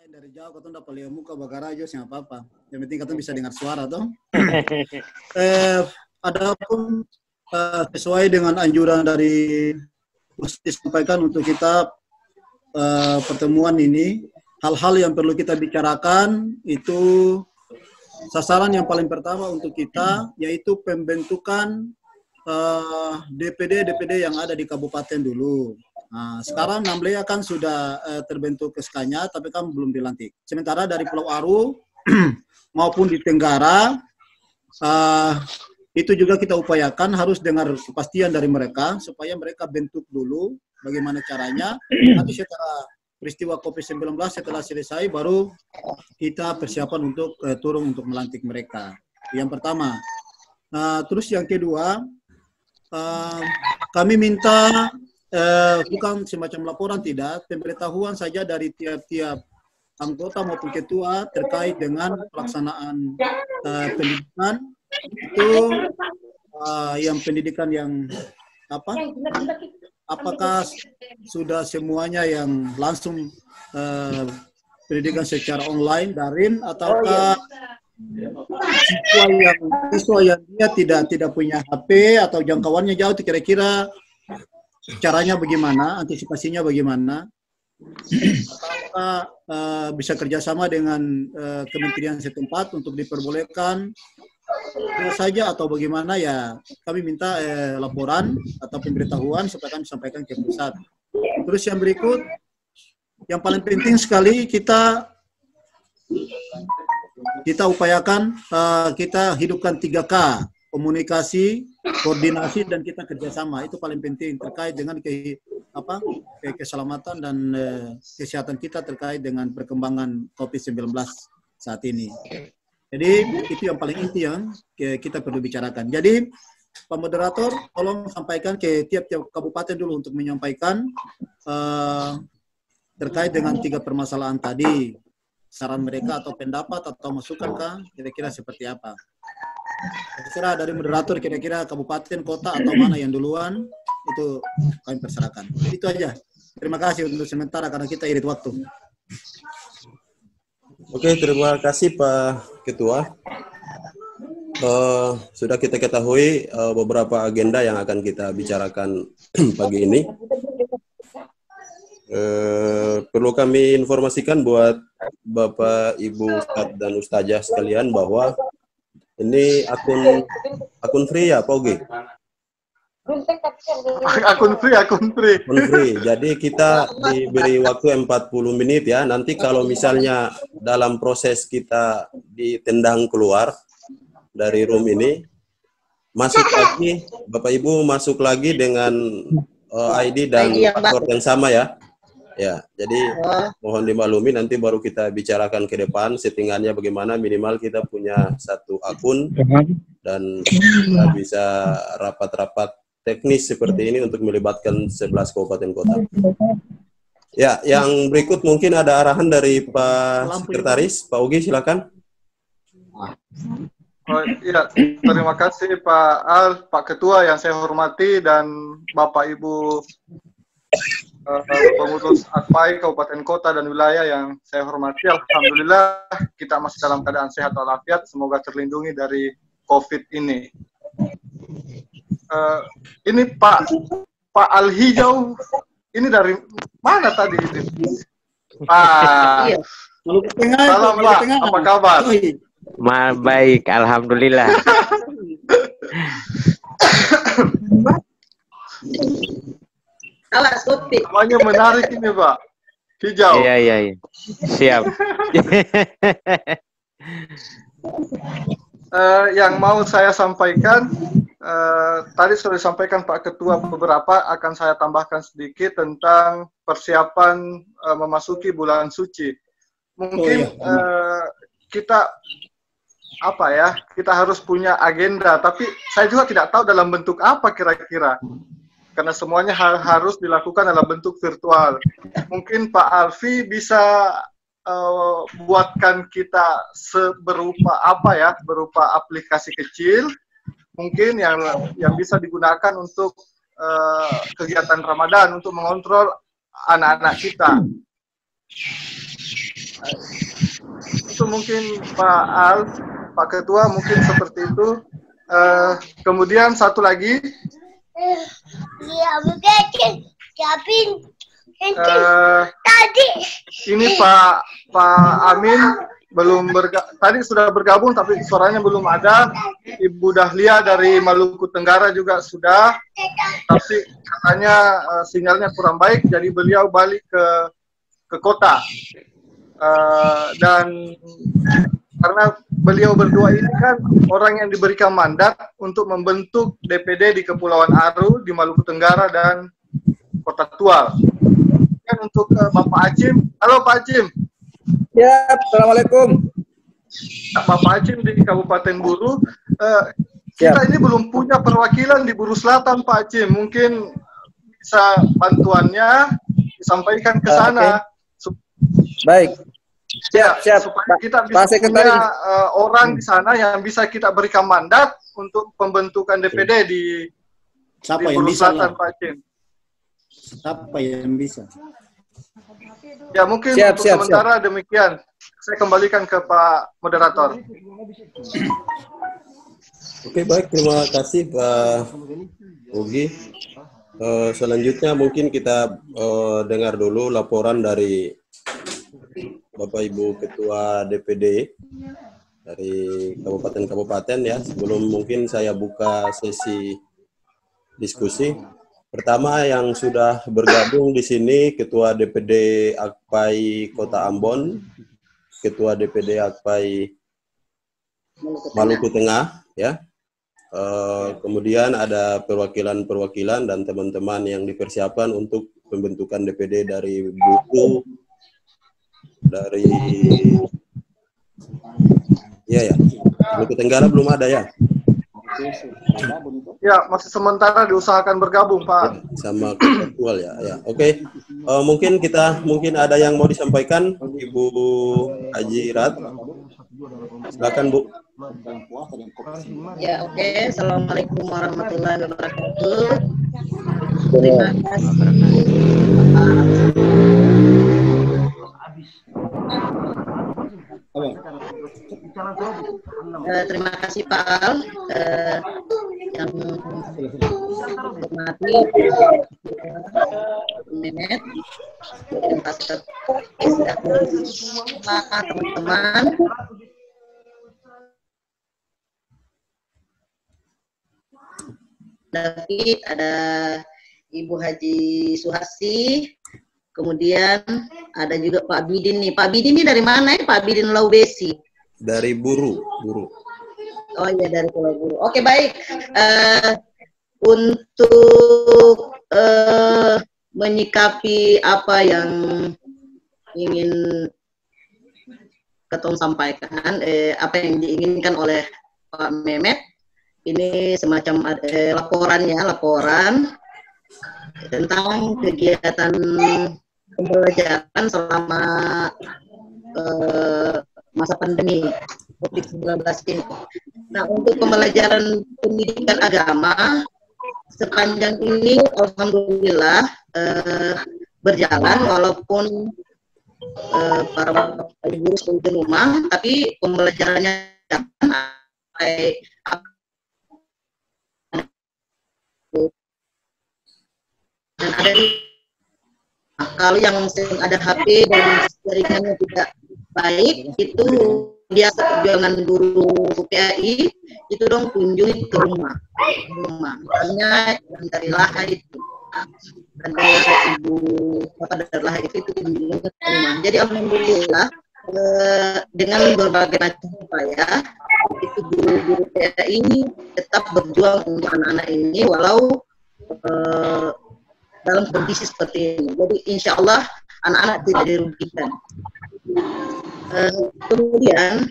Dari jauh katong dapat lihat muka bakar aja sih apa-apa. Yang penting katong bisa dengar suara toh. Adapun sesuai dengan anjuran dari disampaikan untuk kita pertemuan ini, hal-hal yang perlu kita bicarakan itu sasaran yang paling pertama untuk kita yaitu pembentukan DPD yang ada di kabupaten dulu. Nah, sekarang Namblea kan sudah terbentuk SK-nya, tapi kan belum dilantik. Sementara dari Pulau Aru maupun di Tenggara, itu juga kita upayakan harus dengar kepastian dari mereka, supaya mereka bentuk dulu bagaimana caranya. Nanti setelah peristiwa COVID-19 setelah selesai, baru kita persiapan untuk turun untuk melantik mereka. Yang pertama. Terus yang kedua, kami minta bukan semacam laporan, tidak, pemberitahuan saja dari tiap-tiap anggota maupun ketua terkait dengan pelaksanaan pendidikan itu, yang pendidikan yang apakah sudah semuanya yang langsung pendidikan secara online daring, ataukah siswa yang dia tidak punya HP atau jangkauannya jauh, kira-kira caranya bagaimana, antisipasinya bagaimana, apakah bisa kerjasama dengan kementerian setempat untuk diperbolehkan saja atau bagaimana, ya kami minta laporan atau pemberitahuan supaya kami sampaikan ke pusat. Terus yang berikut, yang paling penting sekali kita upayakan kita hidupkan 3K, komunikasi, koordinasi, dan kita kerjasama. Itu paling penting terkait dengan keselamatan dan kesehatan kita terkait dengan perkembangan COVID-19 saat ini. Jadi itu yang paling inti yang kita perlu bicarakan. Jadi Pak Moderator, tolong sampaikan ke tiap-tiap kabupaten dulu untuk menyampaikan terkait dengan 3 permasalahan tadi. Saran mereka atau pendapat atau masukan kah? Kira-kira seperti apa? Terserah dari moderator, kira-kira kabupaten, kota, atau mana yang duluan, itu kami perserahkan. Itu aja. Terima kasih untuk sementara karena kita irit waktu. Oke, terima kasih Pak Ketua. Sudah kita ketahui beberapa agenda yang akan kita bicarakan pagi ini. Perlu kami informasikan buat Bapak, Ibu, Ustadz, dan Ustazah sekalian bahwa ini akun free ya, Pak Ogi? Akun free. Jadi kita diberi waktu 40 menit ya. Nanti kalau misalnya dalam proses kita ditendang keluar dari room ini, masuk lagi, Bapak Ibu masuk lagi dengan ID dan password yang sama ya. Ya, jadi mohon dimaklumi, nanti baru kita bicarakan ke depan settingannya bagaimana, minimal kita punya 1 akun dan kita bisa rapat-rapat teknis seperti ini untuk melibatkan 11 kabupaten kota. Ya, yang berikut mungkin ada arahan dari Pak Sekretaris, Pak Ugi, silakan. Iya, terima kasih Pak Al, Pak Ketua yang saya hormati, dan Bapak Ibu pengurus AKPAI Kabupaten Kota dan Wilayah yang saya hormati. Alhamdulillah kita masih dalam keadaan sehat walafiat, semoga terlindungi dari COVID ini. Ini Pak Al Hijau, ini dari mana tadi ini? Pak, salam Pak, apa kabar? Baik, alhamdulillah. Namanya menarik ini Pak, hijau. Iya. Siap. Yang mau saya sampaikan, tadi sudah disampaikan Pak Ketua beberapa, akan saya tambahkan sedikit tentang persiapan memasuki bulan suci. Mungkin kita kita harus punya agenda, tapi saya juga tidak tahu dalam bentuk apa kira-kira. Karena semuanya harus dilakukan dalam bentuk virtual. Mungkin Pak Alfi bisa buatkan kita berupa berupa aplikasi kecil, mungkin yang bisa digunakan untuk kegiatan Ramadan, untuk mengontrol anak-anak kita. Itu mungkin Pak Al, Pak Ketua mungkin seperti itu. Kemudian satu lagi, ini Pak Amin belum tadi sudah bergabung tapi suaranya belum ada. Ibu Dahlia dari Maluku Tenggara juga sudah, tapi katanya sinyalnya kurang baik, jadi beliau balik ke kota. Dan karena beliau berdua ini kan orang yang diberikan mandat untuk membentuk DPD di Kepulauan Aru, di Maluku Tenggara dan Kota Tual. Dan untuk Bapak Acim, halo Pak Acim. Ya, assalamualaikum. Bapak Acim di Kabupaten Buru. Kita ini belum punya perwakilan di Buru Selatan, Pak Acim. Mungkin bisa bantuannya disampaikan ke sana. Baik. Siap. Supaya kita bisa punya orang di sana yang bisa kita berikan mandat untuk pembentukan DPD di Buru Selatan, Pak Acim. Siapa yang bisa? Ya mungkin untuk sementara demikian. Saya kembalikan ke Pak Moderator. Oke, baik, terima kasih Pak Ugi. Selanjutnya mungkin kita dengar dulu laporan dari Bapak Ibu Ketua DPD dari kabupaten-kabupaten ya. Sebelum mungkin saya buka sesi diskusi. Pertama yang sudah bergabung di sini Ketua DPD Akpai Kota Ambon, Ketua DPD Akpai Maluku Tengah, ya. Kemudian ada perwakilan-perwakilan dan teman-teman yang dipersiapkan untuk pembentukan DPD dari Buku, dari Maluku Tenggara belum ada ya. Ya, masih sementara diusahakan bergabung, Pak. Sama ketua ya. Oke. Mungkin ada yang mau disampaikan, Ibu Haji Rat. Silakan, Bu. Ya, oke. Assalamualaikum warahmatullahi wabarakatuh. Terima kasih. Terima kasih Pak Al yang hormati Nenet, teman-teman. Tapi ada Ibu Haji Suhasi, kemudian ada juga Pak Bidin nih. Pak Bidin ini dari mana ya? Pak Bidin Laubesi. Dari Buru. Oh iya, dari Pulau Buru. Oke, baik. Untuk menyikapi apa yang ingin Ketum sampaikan, apa yang diinginkan oleh Pak Mehmet, ini semacam laporan tentang kegiatan pembelajaran selama masa pandemi COVID-19 ini. Nah, untuk pembelajaran pendidikan agama sepanjang ini alhamdulillah berjalan, walaupun para guru di rumah, tapi pembelajarannya sampai dan ada kalau yang sering ada HP dan jaringannya tidak baik, itu biasa perjuangan guru PAI itu dong kunjungi ke rumah. Misalnya yang dari Laha itu dan dari Ibu Bapak dari Laha itu kunjungi ke rumah. Jadi alhamdulillah dengan berbagai macam upaya itu guru-guru PAI ini tetap berjuang untuk anak-anak ini walau dalam kondisi seperti ini. Jadi insya Allah anak-anak tidak dirugikan. Kemudian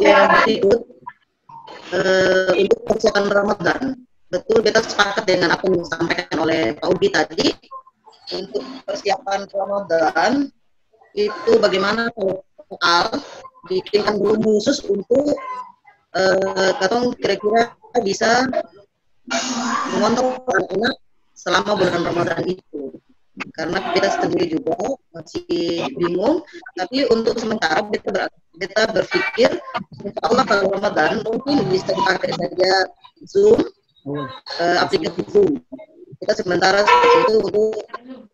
yang berikut untuk persiapan Ramadan, betul kita sepakat dengan apa yang disampaikan oleh Pak Ugi tadi. Untuk persiapan Ramadan itu bagaimana kalau soal bikinkan dulu khusus untuk katong kira-kira bisa mengontrol anak-anak selama bulan Ramadan itu. karena kita sendiri juga masih bingung. Tapi untuk sementara kita berpikir insya Allah kalau Ramadan mungkin bisa dipakai saja Zoom, aplikasi Zoom. Kita sementara seperti itu untuk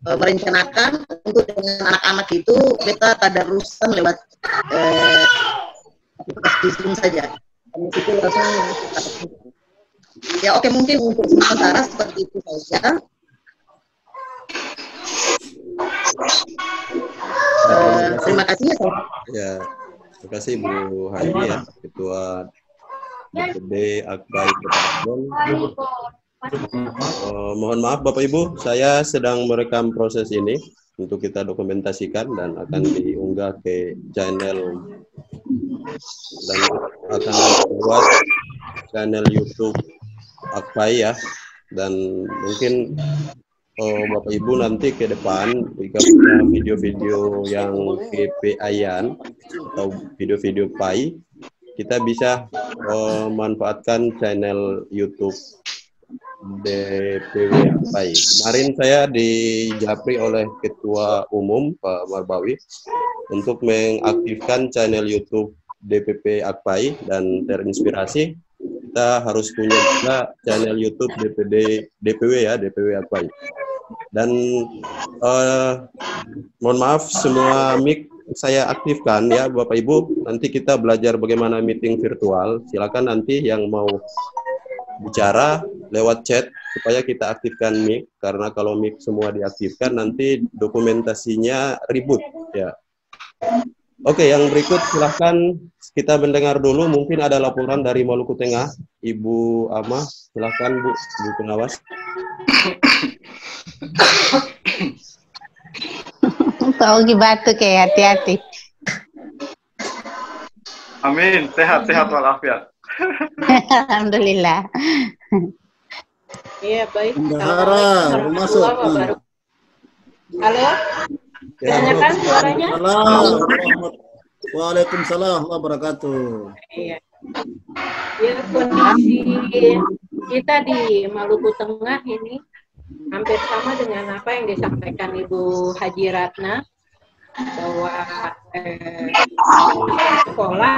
merencanakan untuk dengan anak-anak itu kita tadarusan lewat aplikasi Zoom saja. Itu langsung ya oke, mungkin untuk sementara seperti itu saja. Terima kasih ya. Ya, terima kasih Bu Haji ya, Ketua DPD Akbai Kota Ambon. Mohon maaf Bapak Ibu, saya sedang merekam proses ini untuk kita dokumentasikan dan akan diunggah ke channel dan akan buat channel YouTube Akbai ya. Dan mungkin Bapak Ibu nanti ke depan jika punya video-video yang KPI-an atau video-video PAI, kita bisa manfaatkan channel YouTube DPW Akbai. Kemarin saya dijapri oleh Ketua Umum Pak Marbawi untuk mengaktifkan channel YouTube DPP Akbai, dan terinspirasi kita harus punya juga channel YouTube DPW ya, DPW Akbai. Dan mohon maaf semua mic saya aktifkan ya Bapak Ibu. Nanti kita belajar bagaimana meeting virtual. Silakan nanti yang mau bicara lewat chat supaya kita aktifkan mic, karena kalau mic semua diaktifkan nanti dokumentasinya ribut ya. Oke, yang berikut silahkan kita mendengar dulu. Mungkin ada laporan dari Maluku Tengah, Ibu Amah. Silahkan Bu, Ibu Pengawas. Kau lagi batuk ya, hati-hati. Amin, sehat-sehat walafiat. Alhamdulillah. Iya, baik. Bendahara, masuk. Halo? Tanyakan suaranya? Waalaikumsalam warahmatullahi wabarakatuh. Iya. Ya, kondisi kita di Maluku Tengah ini hampir sama dengan apa yang disampaikan Ibu Haji Ratna, bahwa sekolah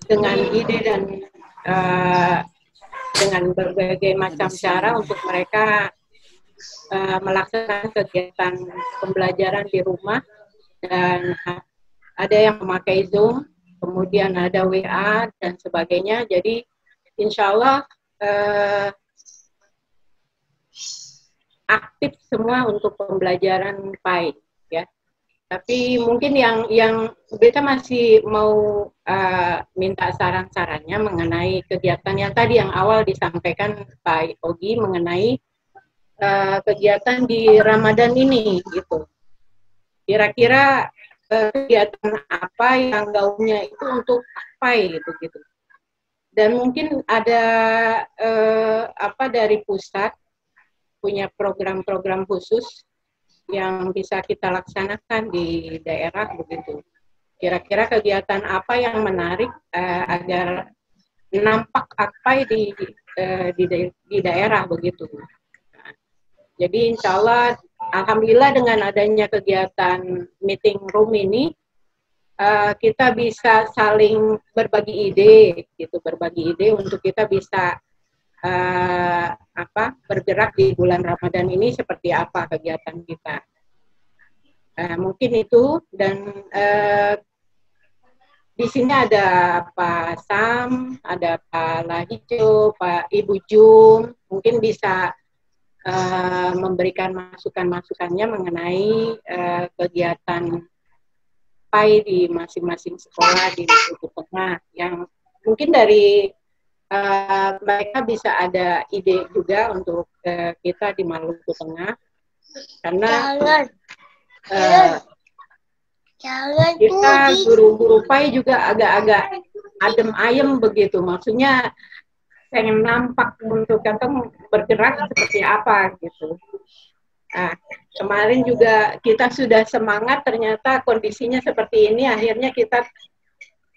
dengan ide dan dengan berbagai macam cara untuk mereka melaksanakan kegiatan pembelajaran di rumah, dan ada yang memakai Zoom, kemudian ada WA dan sebagainya. Jadi insya Allah aktif semua untuk pembelajaran PAI ya. Tapi mungkin yang kita masih mau minta saran-sarannya mengenai kegiatan yang tadi yang awal disampaikan Pak Ogi mengenai kegiatan di Ramadan ini gitu. Kira-kira kegiatan apa yang gaungnya itu untuk PAI gitu. Dan mungkin ada apa dari pusat punya program-program khusus yang bisa kita laksanakan di daerah begitu. Kira-kira kegiatan apa yang menarik agar nampak Akpai di daerah begitu. Nah, jadi insya Allah, alhamdulillah dengan adanya kegiatan meeting room ini, kita bisa saling berbagi ide, gitu, berbagi ide untuk kita bisa bergerak di bulan Ramadan ini seperti apa kegiatan kita. Mungkin itu, dan di sini ada Pak Sam, ada Pak Lahijo, Pak Ibu Jum, mungkin bisa memberikan masukan-masukannya mengenai kegiatan PAI di masing-masing sekolah di Maluku Tengah, yang mungkin dari mereka bisa ada ide juga untuk kita di Maluku Tengah, karena kita guru-guru PAI juga agak-agak adem ayem begitu, maksudnya pengen nampak untuk kantong bergerak seperti apa gitu. Nah, kemarin juga kita sudah semangat, ternyata kondisinya seperti ini, akhirnya kita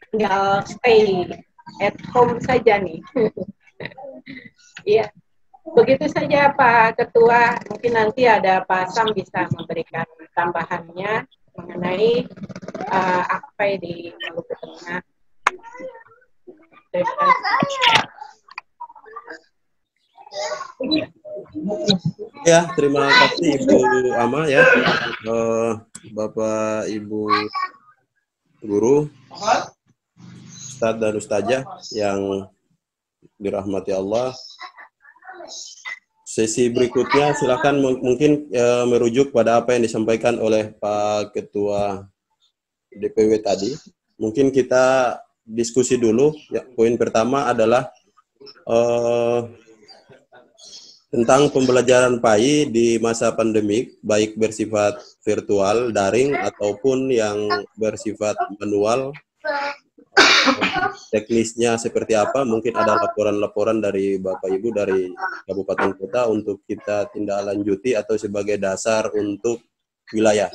tinggal stay at home saja nih. Iya. begitu saja Pak Ketua. Mungkin nanti ada Pak Sam bisa memberikan tambahannya mengenai apa di Maluku Tengah. Ya, terima kasih Ibu Ama ya, Bapak Ibu guru, Ustadz dan Ustazah yang dirahmati Allah. Sesi berikutnya silakan mungkin merujuk pada apa yang disampaikan oleh Pak Ketua DPW tadi. Mungkin kita diskusi dulu. Ya, poin pertama adalah tentang pembelajaran PAI di masa pandemik, baik bersifat virtual, daring, ataupun yang bersifat manual. Teknisnya seperti apa, mungkin ada laporan-laporan dari Bapak Ibu dari Kabupaten Kota untuk kita tindak lanjuti atau sebagai dasar untuk wilayah.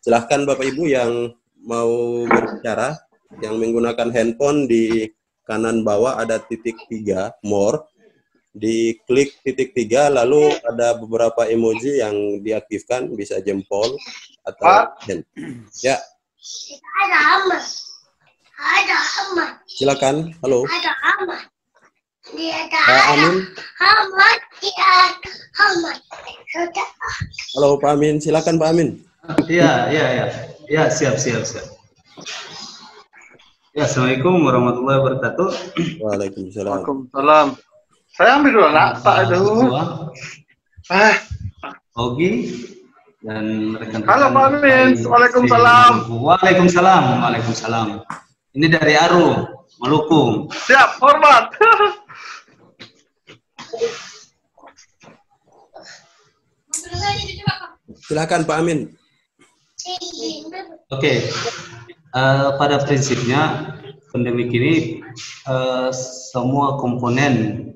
Silahkan Bapak Ibu yang mau berbicara, yang menggunakan handphone di kanan bawah ada titik 3, more. Diklik titik 3, lalu ada beberapa emoji yang diaktifkan, bisa jempol atau hand. Ya. Silakan. Halo. Pak Amin. Halo Pak Amin, silakan Pak Amin. Ya, siap. Ya, Assalamualaikum warahmatullahi wabarakatuh. Waalaikumsalam. Waalaikumsalam. Saya ambil dulu nak, tak ada. Ogi dan rekan-rekan. Halo Pak Amin, waalaikumsalam. Waalaikumsalam. Ini dari Aru, Maluku. Siap, hormat. Silakan Pak Amin. Oke. Pada prinsipnya pandemi ini semua komponen,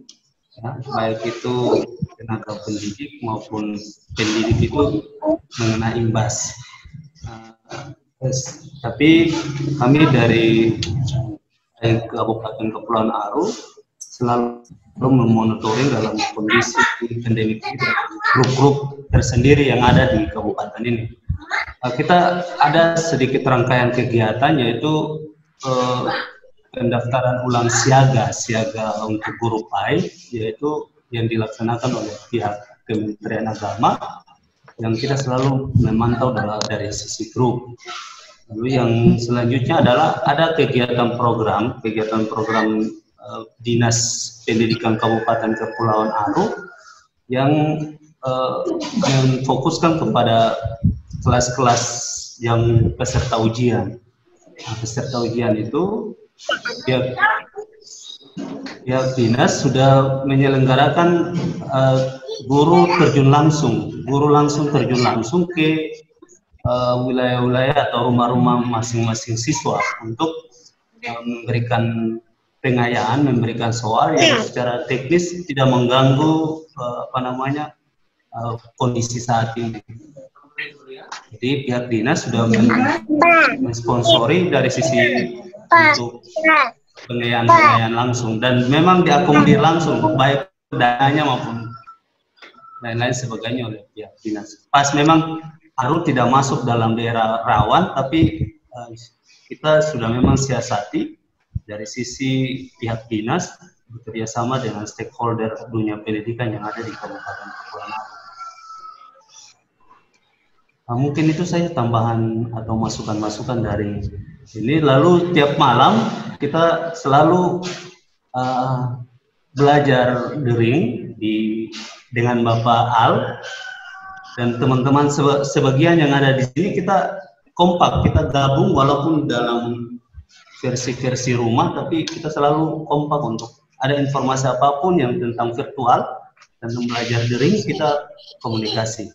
ya, baik itu tenaga pendidik maupun pendidik itu mengena imbas. Tapi kami dari Kabupaten Kepulauan Aru selalu memonitoring dalam kondisi pandemi ini grup-grup tersendiri yang ada di kabupaten ini. Kita ada sedikit rangkaian kegiatan, yaitu pendaftaran ulang siaga untuk guru PAI, yaitu yang dilaksanakan oleh pihak Kementerian Agama, yang kita selalu memantau dari sisi grup. Lalu yang selanjutnya adalah ada kegiatan program Dinas Pendidikan Kabupaten Kepulauan Aru yang fokuskan kepada kelas-kelas yang peserta ujian. Nah, peserta ujian itu pihak dinas sudah menyelenggarakan guru terjun langsung ke wilayah-wilayah atau rumah-rumah masing-masing siswa untuk memberikan pengayaan, memberikan soal yang secara teknis tidak mengganggu kondisi saat ini. Jadi pihak dinas sudah mensponsori dari sisi untuk pengayaan langsung, dan memang diakomodir langsung baik dananya maupun lain-lain sebagainya oleh pihak dinas. Pas memang Aru tidak masuk dalam daerah rawan, tapi kita sudah memang siasati dari sisi pihak dinas bekerjasama dengan stakeholder dunia pendidikan yang ada di Kabupaten Kepulauan Aru. Mungkin itu saja tambahan atau masukan-masukan dari ini. Lalu tiap malam kita selalu belajar daring dengan Bapak Al dan teman-teman sebagian yang ada di sini. Kita kompak, kita gabung walaupun dalam versi rumah, tapi kita selalu kompak untuk ada informasi apapun yang tentang virtual dan belajar daring, kita komunikasi.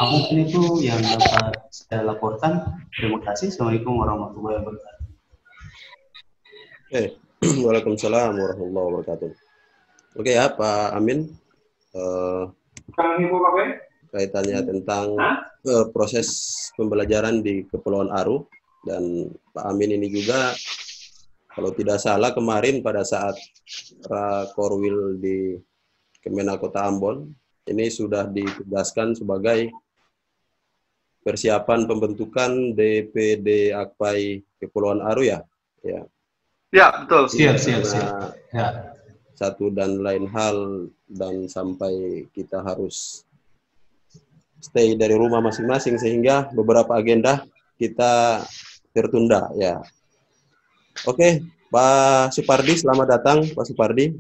Mungkin itu yang dapat saya laporkan. Terima kasih. Assalamualaikum warahmatullahi wabarakatuh. Waalaikumsalam warahmatullahi wabarakatuh. Oke ya Pak Amin, kaitannya tentang proses pembelajaran di Kepulauan Aru, dan Pak Amin ini juga kalau tidak salah kemarin pada saat Rakorwil di Kemenak Kota Ambon ini sudah ditugaskan sebagai persiapan pembentukan DPD Akpai Kepulauan Aru ya. Ya, Ya, betul. Siap. Ya. Satu dan lain hal dan sampai kita harus stay dari rumah masing-masing sehingga beberapa agenda kita tertunda ya. Oke, Pak Supardi, selamat datang Pak Supardi.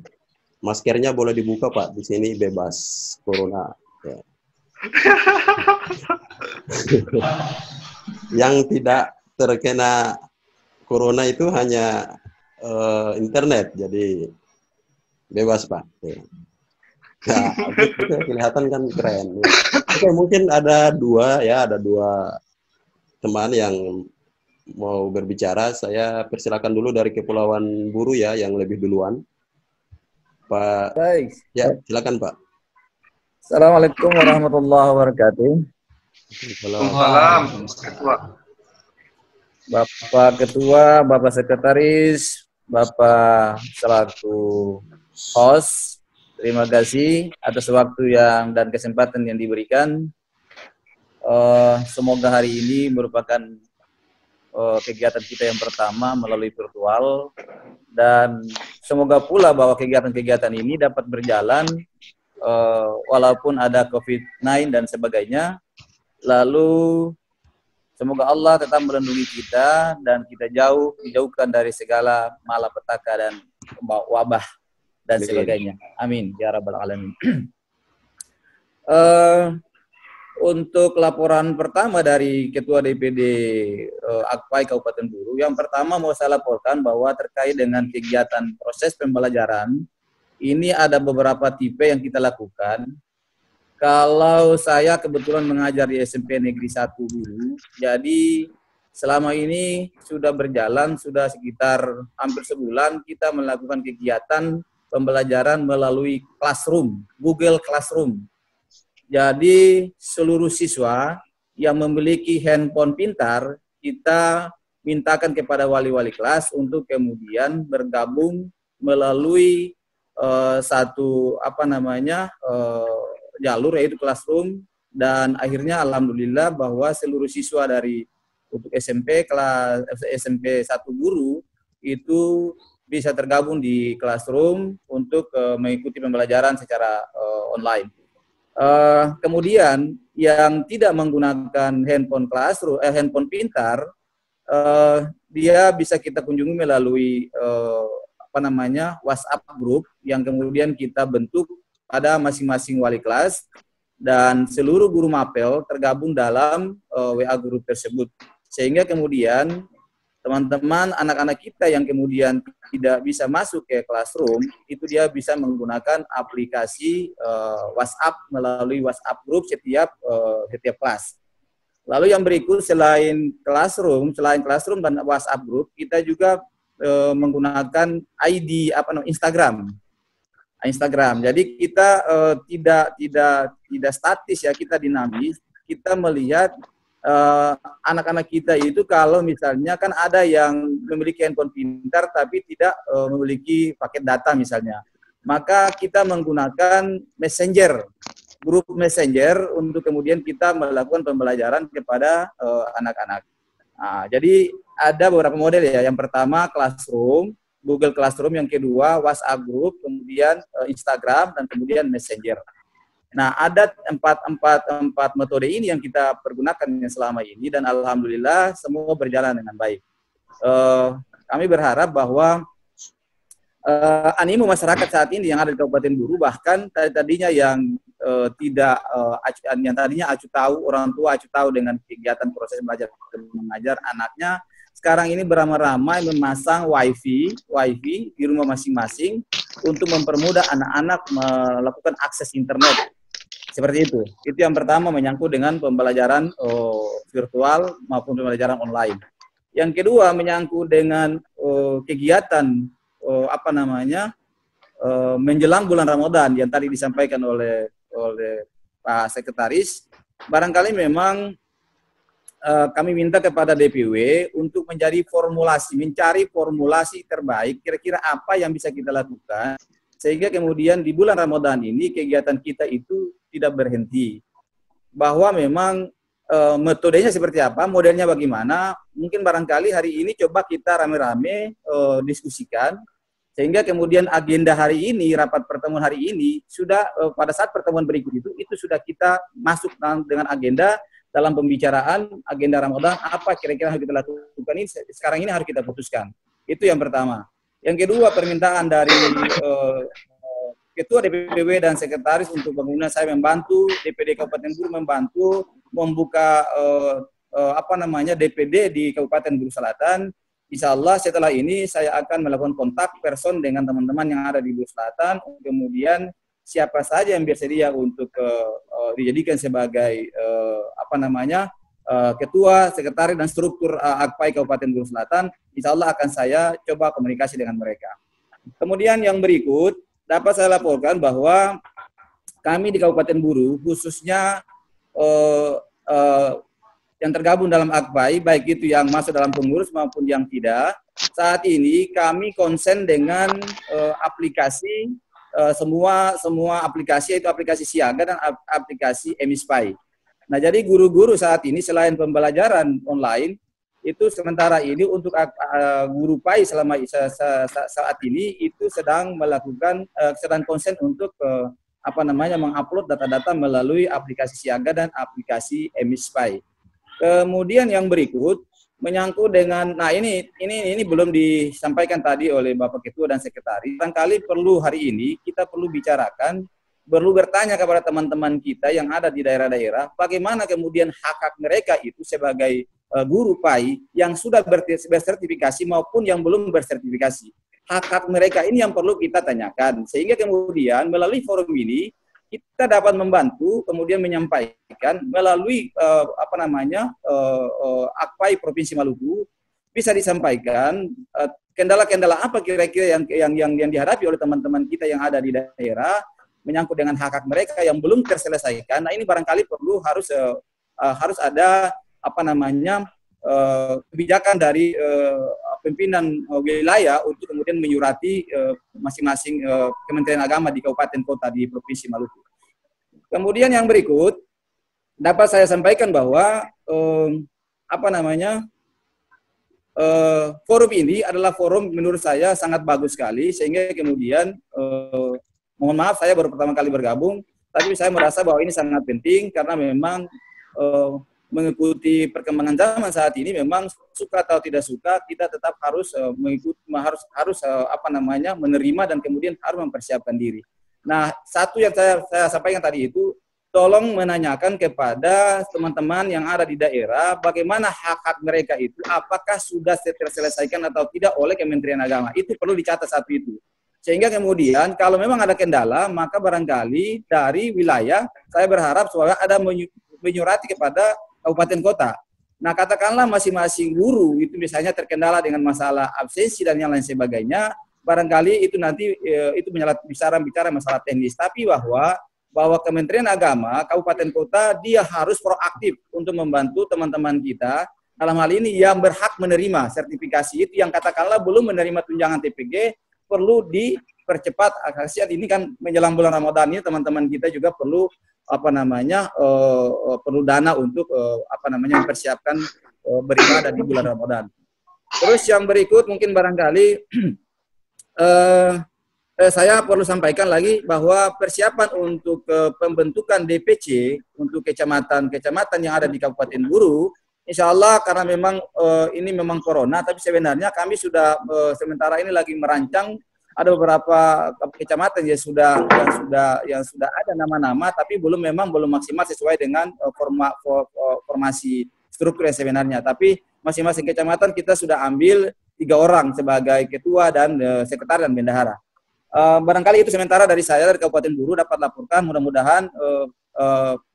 Maskernya boleh dibuka Pak, di sini bebas corona. Ya. Yang tidak terkena corona itu hanya internet, jadi bebas Pak. Ya. Nah, itu kelihatan kan keren. Ya. Oke, mungkin ada dua teman yang mau berbicara. Saya persilakan dulu dari Kepulauan Buru ya, yang lebih duluan. Pak. Baik. Ya, silakan Pak. Assalamualaikum warahmatullahi wabarakatuh. Waalaikumsalam. Ketua. Bapak Ketua, Bapak Sekretaris, Bapak selaku host, terima kasih atas waktu dan kesempatan yang diberikan. Semoga hari ini merupakan kegiatan kita yang pertama melalui virtual, dan semoga pula bahwa kegiatan-kegiatan ini dapat berjalan walaupun ada COVID-19 dan sebagainya. Lalu semoga Allah tetap melindungi kita dan kita dijauhkan dari segala malapetaka dan wabah dan sebagainya. Amin ya rabbal alamin. Untuk laporan pertama dari Ketua DPD Akpai Kabupaten Buru, yang pertama mau saya laporkan bahwa terkait dengan kegiatan proses pembelajaran, ini ada beberapa tipe yang kita lakukan. Kalau saya kebetulan mengajar di SMP Negeri 1 Buru, jadi selama ini sudah berjalan, sudah sekitar hampir sebulan kita melakukan kegiatan pembelajaran melalui Classroom, Google Classroom. Jadi seluruh siswa yang memiliki handphone pintar, kita mintakan kepada wali-wali kelas untuk kemudian bergabung melalui satu jalur, yaitu Classroom, dan akhirnya alhamdulillah bahwa seluruh siswa dari untuk SMP 1 Buru itu bisa tergabung di Classroom untuk mengikuti pembelajaran secara online. Kemudian yang tidak menggunakan handphone pintar, dia bisa kita kunjungi melalui WhatsApp group yang kemudian kita bentuk pada masing-masing wali kelas, dan seluruh guru mapel tergabung dalam WA group tersebut, sehingga kemudian teman-teman anak-anak kita yang kemudian tidak bisa masuk ke Classroom, itu dia bisa menggunakan aplikasi WhatsApp melalui WhatsApp group setiap kelas. Lalu yang berikut, selain Classroom dan WhatsApp group, kita juga menggunakan ID Instagram. Jadi kita tidak statis ya, kita dinamis. Kita melihat anak-anak kita itu kalau misalnya kan ada yang memiliki handphone pintar tapi tidak memiliki paket data misalnya, maka kita menggunakan grup messenger untuk kemudian kita melakukan pembelajaran kepada anak-anak. Nah, jadi ada beberapa model ya. Yang pertama Classroom, Google Classroom, yang kedua WhatsApp group, kemudian Instagram, dan kemudian Messenger. Nah, ada empat metode ini yang kita pergunakan selama ini, dan alhamdulillah semua berjalan dengan baik. Kami berharap bahwa animo masyarakat saat ini yang ada di Kabupaten Buru, bahkan tadinya yang tadinya acuh tahu, orang tua acuh tahu dengan kegiatan proses belajar mengajar anaknya, sekarang ini beramai-ramai memasang wifi di rumah masing-masing untuk mempermudah anak-anak melakukan akses internet. Seperti itu. Itu yang pertama, menyangkut dengan pembelajaran virtual maupun pembelajaran online. Yang kedua, menyangkut dengan kegiatan menjelang bulan Ramadan yang tadi disampaikan oleh Pak Sekretaris. Barangkali memang kami minta kepada DPW untuk mencari formulasi terbaik, kira-kira apa yang bisa kita lakukan sehingga kemudian di bulan Ramadan ini kegiatan kita itu tidak berhenti. Bahwa memang metodenya seperti apa, modelnya bagaimana, mungkin barangkali hari ini coba kita rame-rame diskusikan, sehingga kemudian agenda hari ini, rapat pertemuan hari ini, sudah pada saat pertemuan berikut itu sudah kita masuk dengan agenda dalam pembicaraan agenda Ramadan, apa kira-kira harus kita lakukan ini, sekarang ini harus kita putuskan. Itu yang pertama. Yang kedua, permintaan dari Ketua DPW dan Sekretaris untuk bangunan saya membantu, DPD Kabupaten Buru membantu membuka DPD di Kabupaten Buru Selatan. Insya Allah setelah ini saya akan melakukan kontak person dengan teman-teman yang ada di Buru Selatan, kemudian siapa saja yang bersedia untuk dijadikan sebagai ketua, sekretaris dan struktur AKPAI Kabupaten Buru Selatan, insya Allah akan saya coba komunikasi dengan mereka. Kemudian yang berikut, dapat saya laporkan bahwa kami di Kabupaten Buru, khususnya yang tergabung dalam AKPAI, baik itu yang masuk dalam pengurus maupun yang tidak, saat ini kami konsen dengan aplikasi, semua aplikasi, yaitu aplikasi Siaga dan aplikasi Emispai. Nah, jadi guru-guru saat ini selain pembelajaran online, itu sementara ini untuk guru PAI selama saat ini itu sedang melakukan sedang konsen untuk mengupload data-data melalui aplikasi Siaga dan aplikasi Emispai. Kemudian yang berikut menyangkut dengan, nah ini belum disampaikan tadi oleh Bapak Ketua dan Sekretaris. Barangkali perlu hari ini kita perlu bicarakan, perlu bertanya kepada teman-teman kita yang ada di daerah-daerah, bagaimana kemudian hak-hak mereka itu sebagai guru PAI yang sudah bersertifikasi maupun yang belum bersertifikasi. Hak-hak mereka ini yang perlu kita tanyakan, sehingga kemudian melalui forum ini kita dapat membantu kemudian menyampaikan melalui AKPAI Provinsi Maluku, bisa disampaikan kendala-kendala apa kira-kira yang dihadapi oleh teman-teman kita yang ada di daerah menyangkut dengan hak-hak mereka yang belum terselesaikan. Nah, ini barangkali perlu harus ada kebijakan dari pimpinan wilayah untuk kemudian menyurati masing-masing Kementerian Agama di kabupaten kota di Provinsi Maluku. Kemudian yang berikut dapat saya sampaikan bahwa forum ini adalah forum menurut saya sangat bagus sekali, sehingga kemudian mohon maaf saya baru pertama kali bergabung, tapi saya merasa bahwa ini sangat penting karena memang mengikuti perkembangan zaman saat ini, memang suka atau tidak suka kita tetap harus menerima dan kemudian harus mempersiapkan diri. Nah, satu yang saya sampaikan tadi itu, tolong menanyakan kepada teman-teman yang ada di daerah bagaimana hak-hak mereka itu, apakah sudah terselesaikan atau tidak oleh Kementerian Agama. Itu perlu dicatat satu itu. Sehingga kemudian kalau memang ada kendala, maka barangkali dari wilayah saya berharap supaya ada menyurati kepada kabupaten kota. Nah, katakanlah masing-masing guru itu misalnya terkendala dengan masalah absensi dan yang lain sebagainya, barangkali itu nanti itu bicara masalah teknis. Tapi bahwa Kementerian Agama kabupaten kota dia harus proaktif untuk membantu teman-teman kita dalam hal ini yang berhak menerima sertifikasi itu, yang katakanlah belum menerima tunjangan TPG perlu dipercepat. Saat ini kan menjelang bulan Ramadan ini teman-teman kita juga perlu perlu dana untuk mempersiapkan beribadah di bulan Ramadan. Terus yang berikut mungkin barangkali saya perlu sampaikan lagi bahwa persiapan untuk pembentukan DPC untuk kecamatan yang ada di Kabupaten Buru, insya Allah karena memang ini memang corona, tapi sebenarnya kami sudah sementara ini lagi merancang. Ada beberapa kecamatan yang sudah ada nama-nama, tapi belum maksimal sesuai dengan formasi struktur yang sebenarnya. Tapi masing-masing kecamatan kita sudah ambil 3 orang sebagai ketua dan sekretaris dan bendahara. Barangkali itu sementara dari saya dari Kabupaten Buru dapat laporkan, mudah-mudahan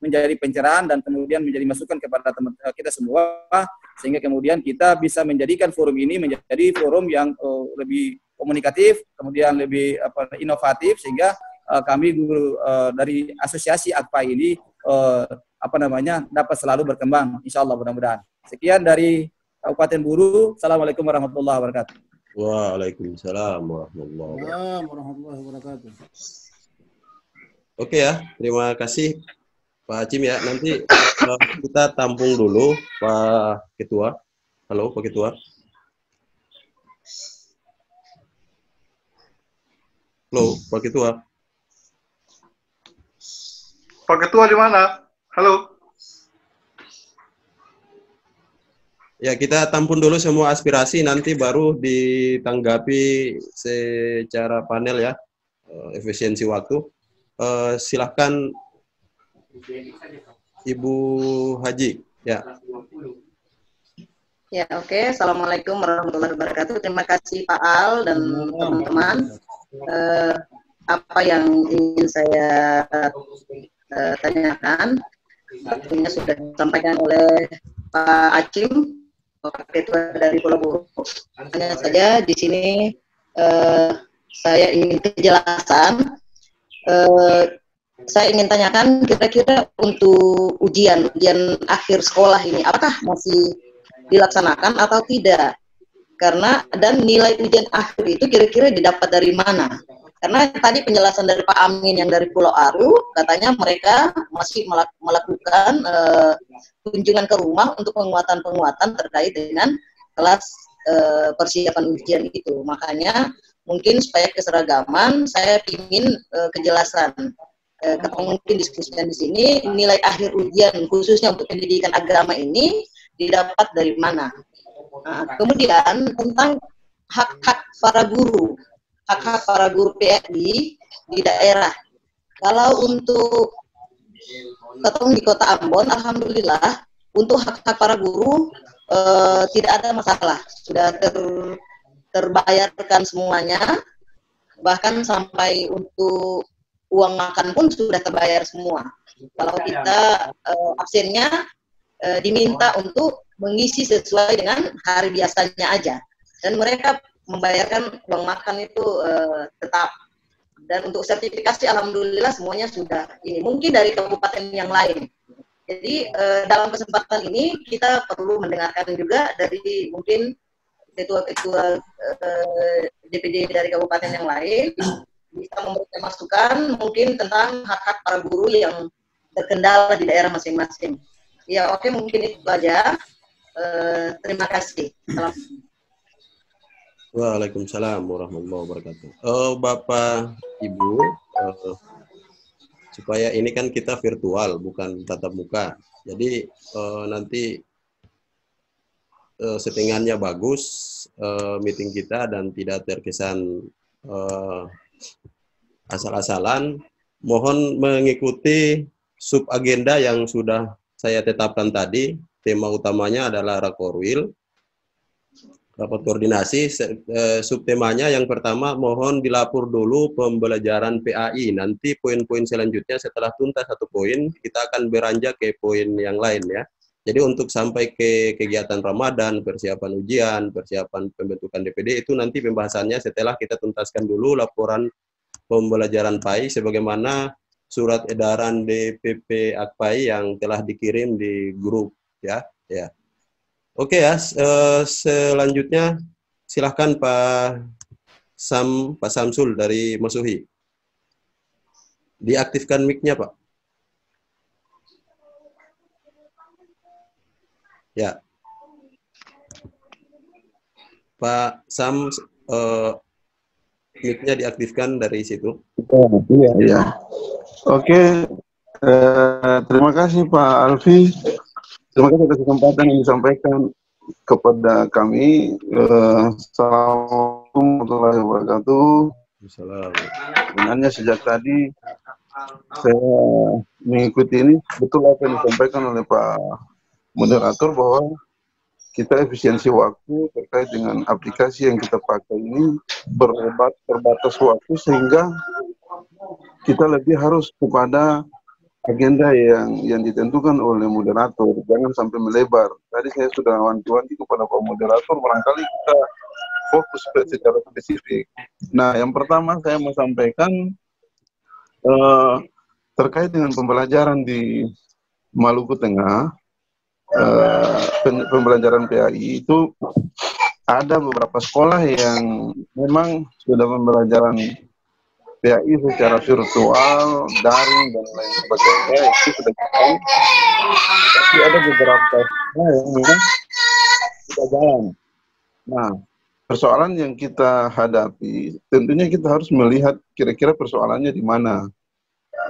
menjadi pencerahan dan kemudian menjadi masukan kepada teman kita semua, sehingga kemudian kita bisa menjadikan forum ini menjadi forum yang lebih komunikatif, kemudian lebih inovatif, sehingga kami guru dari asosiasi AKPAI ini dapat selalu berkembang, insya Allah mudah-mudahan. Sekian dari Kabupaten Buru. Assalamualaikum warahmatullahi wabarakatuh. Waalaikumsalam warahmatullahi wabarakatuh. Oke ya, terima kasih Pak Hacim ya. Nanti kita tampung dulu Pak Ketua. Halo Pak Ketua. Halo Pak Ketua. Pak Ketua di mana? Halo. Ya, kita tampung dulu semua aspirasi, nanti baru ditanggapi secara panel ya, efisiensi waktu. Silahkan Ibu Haji. Ya. Ya, oke. Assalamualaikum warahmatullahi wabarakatuh. Terima kasih Pak Al dan teman-teman. Apa yang ingin saya tanyakan, tentunya sudah disampaikan oleh Pak Hacim, Pak Ketua dari Pulau Buru. Hanya saja di sini saya ingin kejelasan. Saya ingin tanyakan kira-kira untuk ujian akhir sekolah ini, apakah masih dilaksanakan atau tidak? Karena dan nilai ujian akhir itu kira-kira didapat dari mana? Karena tadi penjelasan dari Pak Amin yang dari Pulau Aru, katanya mereka masih melakukan kunjungan ke rumah untuk penguatan-penguatan terkait dengan kelas persiapan ujian itu. Makanya mungkin supaya keseragaman, saya ingin kejelasan. Mungkin diskusinya di sini, nilai akhir ujian khususnya untuk pendidikan agama ini didapat dari mana? Nah, kemudian tentang hak-hak para guru. Hak-hak para guru PRI di daerah. Kalau untuk ketemu di Kota Ambon, alhamdulillah untuk hak-hak para guru tidak ada masalah, sudah terbayarkan semuanya, bahkan sampai untuk uang makan pun sudah terbayar semua. Kalau kita absennya diminta untuk mengisi sesuai dengan hari biasanya aja, dan mereka membayarkan uang makan itu tetap. Dan untuk sertifikasi alhamdulillah semuanya sudah ini. Mungkin dari kabupaten yang lain. Jadi dalam kesempatan ini kita perlu mendengarkan juga dari mungkin ketua-ketua DPD dari kabupaten yang lain, bisa memberikan masukan mungkin tentang hak-hak para guru yang terkendala di daerah masing-masing. Ya, oke, mungkin itu aja. Terima kasih. Salam. Waalaikumsalam warahmatullahi wabarakatuh. Bapak, Ibu, supaya ini kan kita virtual, bukan tatap muka. Jadi nanti settingannya bagus, meeting kita, dan tidak terkesan asal-asalan. Mohon mengikuti sub agenda yang sudah saya tetapkan tadi. Tema utamanya adalah Rakorwil, rapat koordinasi. Subtemanya yang pertama, mohon dilapor dulu pembelajaran PAI. Nanti poin-poin selanjutnya setelah tuntas satu poin, kita akan beranjak ke poin yang lain ya. Jadi untuk sampai ke kegiatan Ramadan, persiapan ujian, persiapan pembentukan DPD, itu nanti pembahasannya setelah kita tuntaskan dulu laporan pembelajaran PAI sebagaimana surat edaran DPP AKPAI yang telah dikirim di grup ya. Ya. Oke ya, selanjutnya silahkan Pak Samsul dari Masuhi. Diaktifkan mic-nya, Pak. Ya. Pak Sam, mic-nya diaktifkan dari situ. Iya, iya. Oke, terima kasih Pak Alfi. Terima kasih atas kesempatan yang disampaikan kepada kami. Assalamualaikum warahmatullahi wabarakatuh. Sebenarnya sejak tadi saya mengikuti ini, betul apa yang disampaikan oleh Pak Moderator bahwa kita efisiensi waktu terkait dengan aplikasi yang kita pakai ini terbatas waktu, sehingga kita lebih harus kepada agenda yang ditentukan oleh moderator, jangan sampai melebar. Tadi saya sudah wanti-wanti kepada Pak Moderator, barangkali kita fokus secara spesifik. Nah, yang pertama saya mau sampaikan terkait dengan pembelajaran di Maluku Tengah, pembelajaran PAI itu ada beberapa sekolah yang memang sudah pembelajaran PAI secara virtual, daring dan lain sebagainya itu sudah jalan. Tapi ada beberapa sekolah yang memang tidak jalan. Nah, persoalan yang kita hadapi, tentunya kita harus melihat kira-kira persoalannya di mana.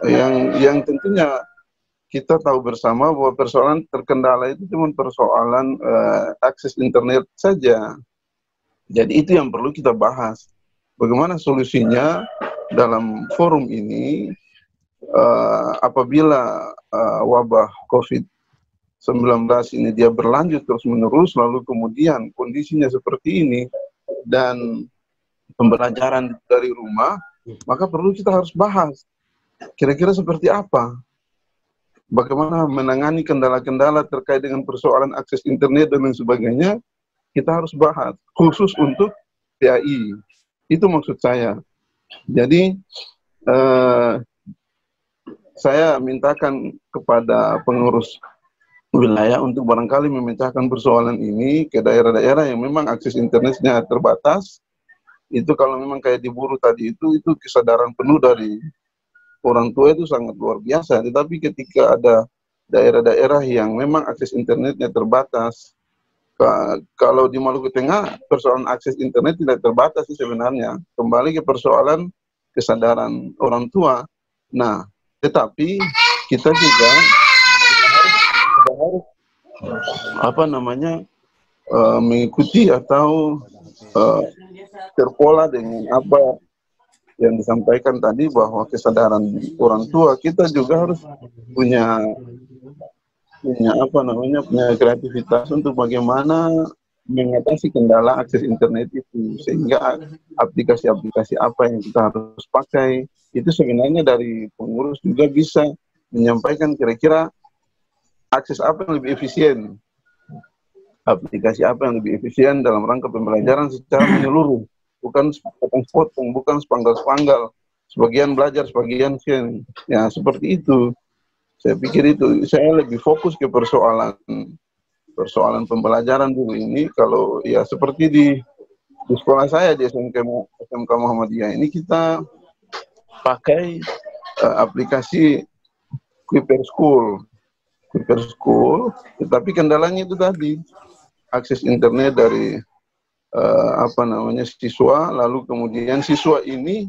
Yang tentunya kita tahu bersama bahwa persoalan terkendala itu cuma persoalan akses internet saja. Jadi itu yang perlu kita bahas. Bagaimana solusinya dalam forum ini apabila wabah COVID-19 ini dia berlanjut terus-menerus, lalu kemudian kondisinya seperti ini, dan pembelajaran dari rumah, maka perlu kita harus bahas kira-kira seperti apa, bagaimana menangani kendala-kendala terkait dengan persoalan akses internet dan lain sebagainya. Kita harus bahas khusus untuk PAI, itu maksud saya. Jadi saya mintakan kepada pengurus wilayah untuk barangkali memecahkan persoalan ini ke daerah-daerah yang memang akses internetnya terbatas. Itu kalau memang kayak di Buru tadi itu kesadaran penuh dari orang tua itu sangat luar biasa. Tetapi ketika ada daerah-daerah yang memang akses internetnya terbatas, kalau di Maluku Tengah persoalan akses internet tidak terbatas sih sebenarnya. Kembali ke persoalan kesadaran orang tua. Nah, tetapi kita juga harus mengikuti atau terpola dengan apa yang disampaikan tadi, bahwa kesadaran orang tua kita juga harus punya kreativitas untuk bagaimana mengatasi kendala akses internet itu, sehingga aplikasi-aplikasi apa yang kita harus pakai itu sebenarnya dari pengurus juga bisa menyampaikan kira-kira akses apa yang lebih efisien, aplikasi apa yang lebih efisien dalam rangka pembelajaran secara menyeluruh, bukan sepotong-sepotong, bukan sepanggal-sepanggal, sebagian belajar, sebagian share. Ya seperti itu. Saya pikir itu, saya lebih fokus ke persoalan pembelajaran dulu ini. Kalau ya seperti di sekolah saya di SMK Muhammadiyah ini, kita pakai aplikasi Quiper School, tetapi kendalanya itu tadi akses internet dari siswa, lalu kemudian siswa ini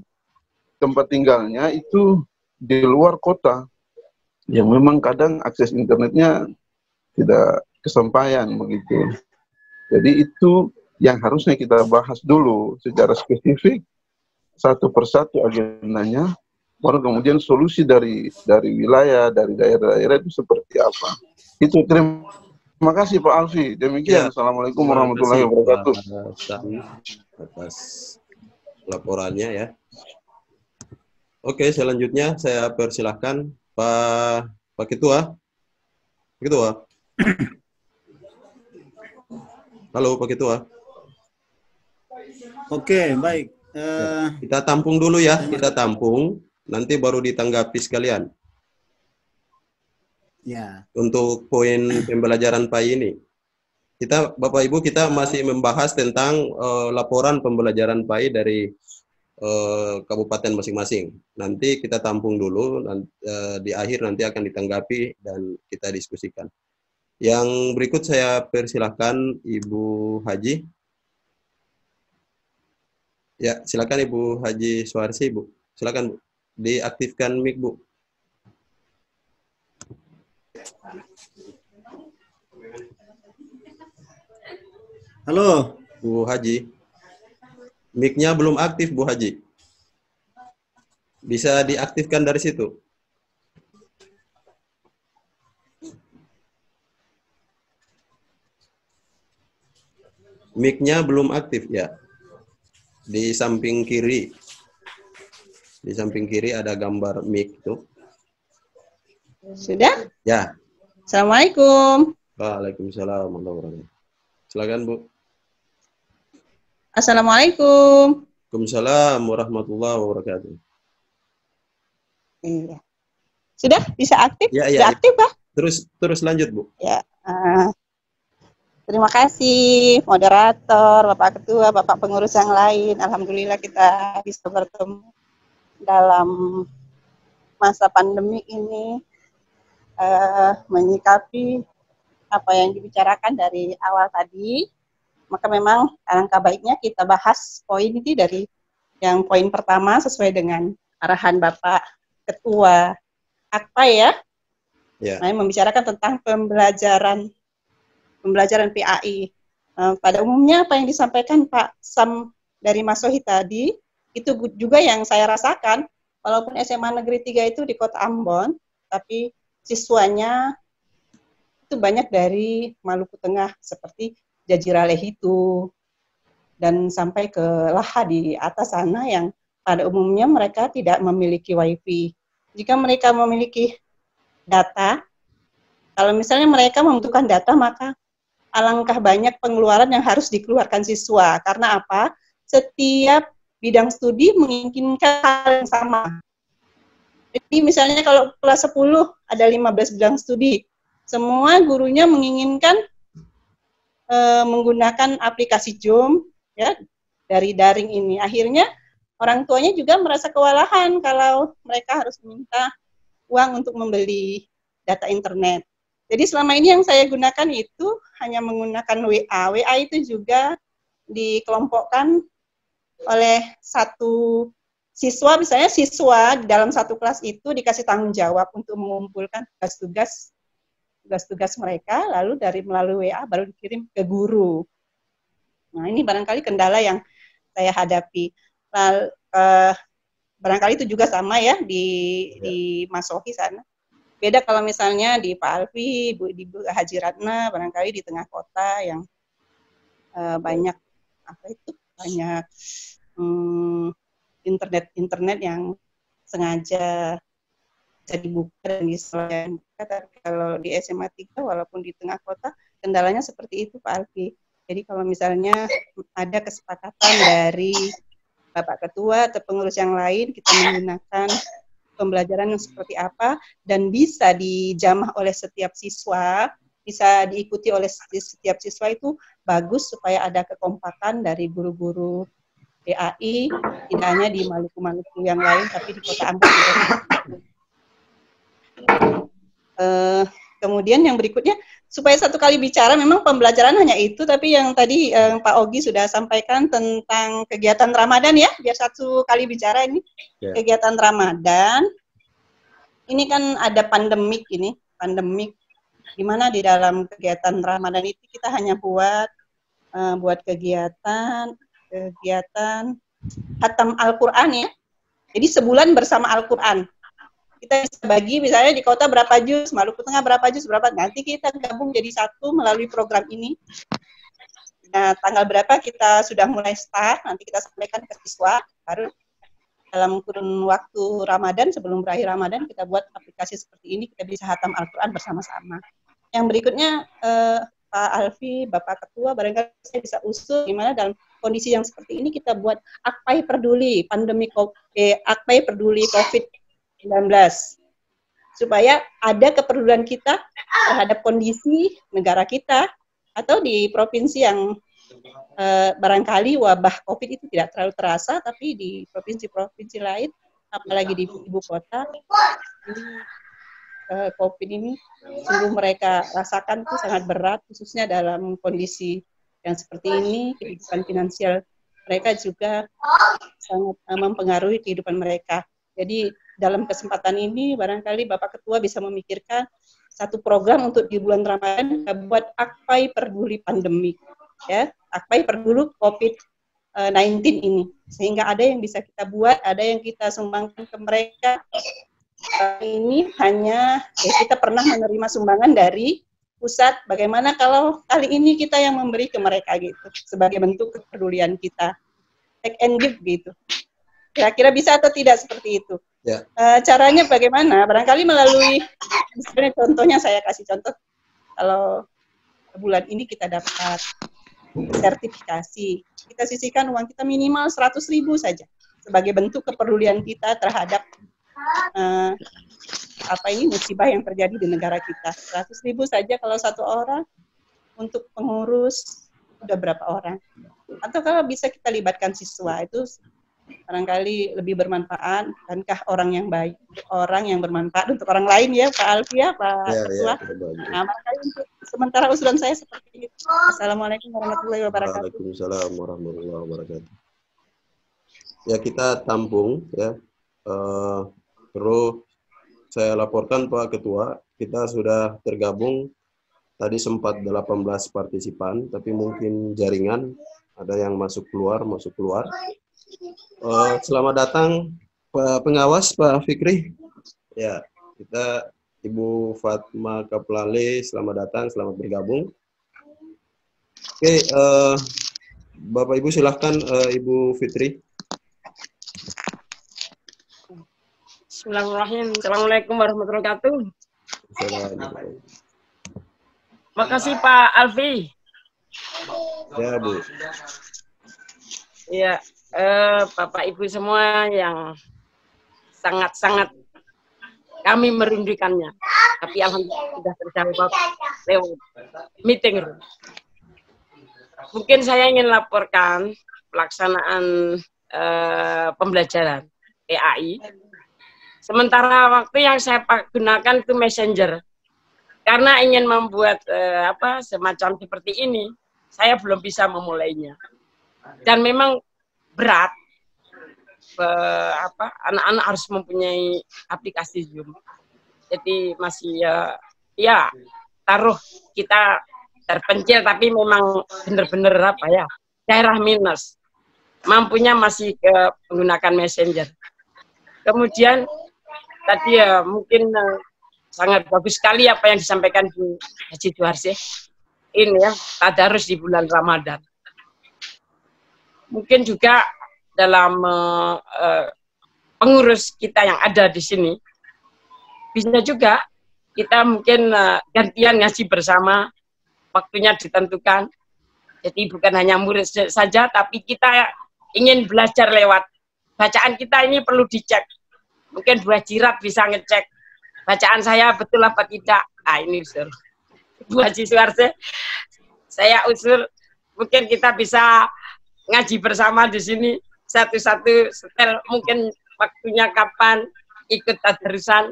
tempat tinggalnya itu di luar kota, yang memang kadang akses internetnya tidak kesampaian begitu. Jadi itu yang harusnya kita bahas dulu secara spesifik, satu persatu agendanya, baru kemudian solusi dari wilayah, dari daerah-daerah itu seperti apa. Itu terima kasih Pak Alfi. Demikian. Ya. Assalamualaikum warahmatullahi wabarakatuh. Atas laporannya ya. Oke, selanjutnya saya persilahkan Pak Ketua. Halo Pak Ketua. Oke, baik. Kita tampung dulu ya, kita tampung, nanti baru ditanggapi sekalian. Ya. Untuk poin pembelajaran PAI ini, kita Bapak Ibu kita masih membahas tentang laporan pembelajaran PAI dari kabupaten masing-masing. Nanti kita tampung dulu, di akhir nanti akan ditanggapi dan kita diskusikan. Yang berikut saya persilahkan Ibu Haji. Ya, silakan Ibu Haji Suarsi, Bu. Silakan Bu, diaktifkan mic, Bu. Halo, Bu Haji. Mic-nya belum aktif, Bu Haji. Bisa diaktifkan dari situ. Mic-nya belum aktif ya. Di samping kiri. Di samping kiri ada gambar mic itu. Sudah? Ya. Assalamualaikum. Waalaikumsalam warahmatullahi wabarakatuh. Silakan Bu. Assalamualaikum. Waalaikumsalam warahmatullahi wabarakatuh. Iya. Sudah bisa aktif? Ya, Sudah aktif, Pak? Terus lanjut, Bu. Ya. Terima kasih moderator, Bapak Ketua, Bapak pengurus yang lain. Alhamdulillah kita bisa bertemu dalam masa pandemi ini, menyikapi apa yang dibicarakan dari awal tadi. Maka memang alangkah baiknya kita bahas poin ini dari yang poin pertama sesuai dengan arahan Bapak Ketua AKPAI ya. Nah, membicarakan tentang pembelajaran PAI. Pada umumnya apa yang disampaikan Pak Sam dari Mas Sohi tadi, itu juga yang saya rasakan, walaupun SMA Negeri 3 itu di Kota Ambon, tapi siswanya itu banyak dari Maluku Tengah, seperti Jajira Lehitu, dan sampai ke Laha di atas sana yang pada umumnya mereka tidak memiliki WiFi. Jika mereka memiliki data, kalau misalnya mereka membutuhkan data, maka alangkah banyak pengeluaran yang harus dikeluarkan siswa. Karena apa? Setiap bidang studi menginginkan hal yang sama. Jadi misalnya kalau kelas 10 ada 15 bidang studi, semua gurunya menginginkan menggunakan aplikasi Zoom ya dari daring ini. Akhirnya orang tuanya juga merasa kewalahan kalau mereka harus meminta uang untuk membeli data internet. Jadi selama ini yang saya gunakan itu hanya menggunakan WA. WA itu juga dikelompokkan oleh satu siswa, misalnya siswa dalam satu kelas itu dikasih tanggung jawab untuk mengumpulkan tugas-tugas mereka, lalu melalui WA baru dikirim ke guru. Nah ini barangkali kendala yang saya hadapi. Lalu, barangkali itu juga sama ya di Mas Sohi sana. Beda kalau misalnya di Pak Alfi, di Bu Haji Ratna, barangkali di tengah kota yang banyak internet yang sengaja bisa dibuka dan diselamatkan. Tapi kalau di SMA 3 walaupun di tengah kota kendalanya seperti itu Pak Alfi. Jadi kalau misalnya ada kesepakatan dari Bapak Ketua atau pengurus yang lain, kita menggunakan pembelajaran yang seperti apa dan bisa dijamah oleh setiap siswa, bisa diikuti oleh setiap siswa, itu bagus supaya ada kekompakan dari guru-guru PAI, tidak hanya di Maluku-Maluku yang lain, tapi di Kota Ambon juga. Kemudian yang berikutnya, supaya satu kali bicara, memang pembelajaran hanya itu, tapi yang tadi Pak Ogi sudah sampaikan tentang kegiatan Ramadan ya, biar satu kali bicara ini, kegiatan Ramadan, ini kan ada pandemik ini, di mana di dalam kegiatan Ramadan itu kita hanya buat kegiatan khatam Al-Quran ya, jadi sebulan bersama Al-Quran. Kita bisa bagi misalnya di kota berapa juz, Maluku Tengah berapa juz, nanti kita gabung jadi satu melalui program ini. Nah, tanggal berapa kita sudah mulai start, nanti kita sampaikan ke siswa, baru dalam kurun waktu Ramadan, sebelum berakhir Ramadan, kita buat aplikasi seperti ini, kita bisa khatam Al-Quran bersama-sama. Yang berikutnya, Pak Alfi, Bapak Ketua, barangkali saya bisa usul gimana dalam kondisi yang seperti ini kita buat AKPAI Peduli, AKPAI Peduli COVID-19, supaya ada kepedulian kita terhadap kondisi negara kita atau di provinsi yang barangkali wabah COVID itu tidak terlalu terasa, tapi di provinsi-provinsi lain, apalagi di ibu kota, COVID ini sungguh mereka rasakan itu sangat berat, khususnya dalam kondisi yang seperti ini, kehidupan finansial mereka juga sangat mempengaruhi kehidupan mereka. Jadi dalam kesempatan ini barangkali Bapak Ketua bisa memikirkan satu program untuk di bulan Ramadan buat AKPAI Peduli Pandemi, ya, AKPAI Peduli COVID-19 ini, sehingga ada yang bisa kita buat, ada yang kita sumbangkan ke mereka. Ini hanya kita pernah menerima sumbangan dari pusat, bagaimana kalau kali ini kita yang memberi ke mereka gitu, sebagai bentuk kepedulian kita, take and give gitu. Kira-kira bisa atau tidak seperti itu? Ya. Caranya bagaimana? Barangkali melalui, misalnya contohnya saya kasih contoh, kalau bulan ini kita dapat sertifikasi, kita sisihkan uang kita minimal 100.000 saja, sebagai bentuk kepedulian kita terhadap musibah yang terjadi di negara kita. 100.000 saja kalau satu orang untuk pengurus udah berapa orang. Atau kalau bisa kita libatkan siswa, itu barangkali lebih bermanfaat. Bukankah orang yang baik, orang yang bermanfaat untuk orang lain ya Pak Alfi ya Pak Ketua. Nah, makanya untuk sementara usulan saya seperti itu. Assalamualaikum warahmatullahi wabarakatuh. Waalaikumsalam warahmatullahi wabarakatuh. Ya, kita tampung ya. Perlu saya laporkan Pak Ketua, kita sudah tergabung tadi sempat 18 partisipan, tapi mungkin jaringan ada yang masuk keluar. Selamat datang Pak Pengawas, Pak Fikri. Ya, kita Ibu Fatma Kaplale, selamat datang, selamat bergabung. Oke, Bapak Ibu silahkan Ibu Fitri. Bismillahirrahmanirrahim. Assalamualaikum warahmatullahi wabarakatuh. Assalamualaikum. Makasih Pak Alfi. Ya Bu. Ya, Bapak Ibu semua yang sangat-sangat kami merindukannya. Tapi alhamdulillah sudah terjawab lewat meeting room. Mungkin saya ingin laporkan pelaksanaan pembelajaran PAI. Sementara waktu yang saya gunakan itu Messenger. Karena ingin membuat semacam seperti ini, saya belum bisa memulainya. Dan memang berat, anak-anak harus mempunyai aplikasi Zoom. Jadi masih ya taruh kita terpencil, tapi memang benar-benar daerah minus. Mampunya masih menggunakan Messenger. Kemudian tadi ya mungkin sangat bagus sekali apa yang disampaikan Bu Haji Juharsih. Ini ya, tadarus di bulan Ramadan. Mungkin juga dalam pengurus kita yang ada di sini, bisa juga kita mungkin gantian ngaji bersama, waktunya ditentukan. Jadi bukan hanya murid saja, tapi kita ingin belajar lewat bacaan kita ini perlu dicek. Mungkin Bu Haji Rat bisa ngecek bacaan saya betul apa tidak. Ini usul Bu Haji Suharse, saya usul mungkin kita bisa ngaji bersama di sini satu-satu setel, mungkin waktunya kapan ikut tadarusan.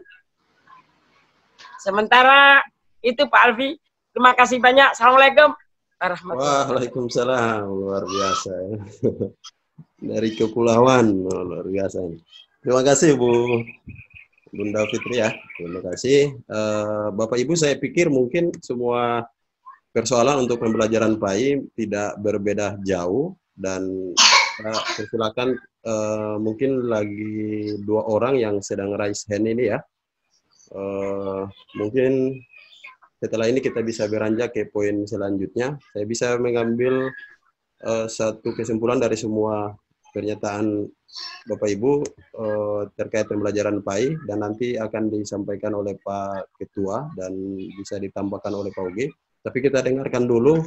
Sementara itu Pak Alfi, terima kasih banyak. Assalamualaikum warahmatullahi wabarakatuh. Waalaikumsalam, luar biasa. Dari kepulauan, luar biasa. Terima kasih Bunda Fitri ya, terima kasih. Bapak Ibu, saya pikir mungkin semua persoalan untuk pembelajaran PAI tidak berbeda jauh, dan persilakan mungkin lagi 2 orang yang sedang raise hand ini ya. Mungkin setelah ini kita bisa beranjak ke poin selanjutnya. Saya bisa mengambil satu kesimpulan dari semua pernyataan Bapak Ibu terkait pembelajaran PAI, dan nanti akan disampaikan oleh Pak Ketua dan bisa ditambahkan oleh Pak Ugi. Tapi kita dengarkan dulu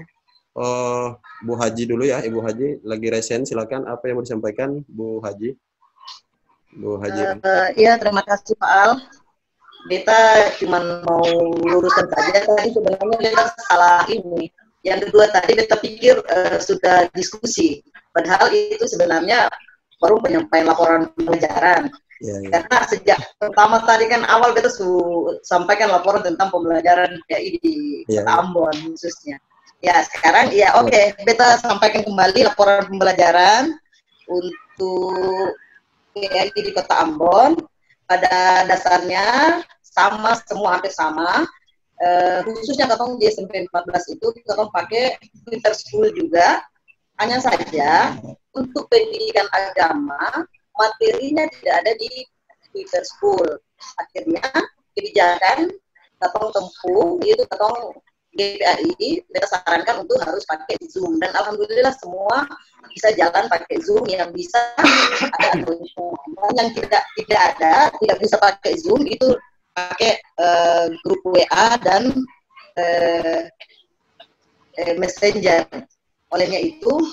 Bu Haji dulu ya, Ibu Haji lagi resen, silakan apa yang mau disampaikan Bu Haji. Bu Haji. Iya, terima kasih Pak Al. Beta cuma mau luruskan saja, tadi sebenarnya beta salah ini. Yang kedua tadi beta pikir sudah diskusi, padahal itu sebenarnya baru penyampaian laporan pembelajaran. Karena sejak pertama tadi kan awal beta sampaikan laporan tentang pembelajaran PAI di Kota Ambon khususnya. Ya sekarang ya oke, beta sampaikan kembali laporan pembelajaran untuk PAI di Kota Ambon. Pada dasarnya sama, semua hampir sama. Khususnya katong di SMP 14 itu katong pakai Twitter School juga. Hanya saja untuk pendidikan agama materinya tidak ada di Twitter School. Akhirnya kebijakan katong tempuh itu katong GPAI kita sarankan untuk harus pakai Zoom, dan alhamdulillah semua bisa jalan pakai Zoom. Yang bisa ada, yang tidak bisa pakai Zoom itu pakai grup WA dan Messenger. Olehnya itu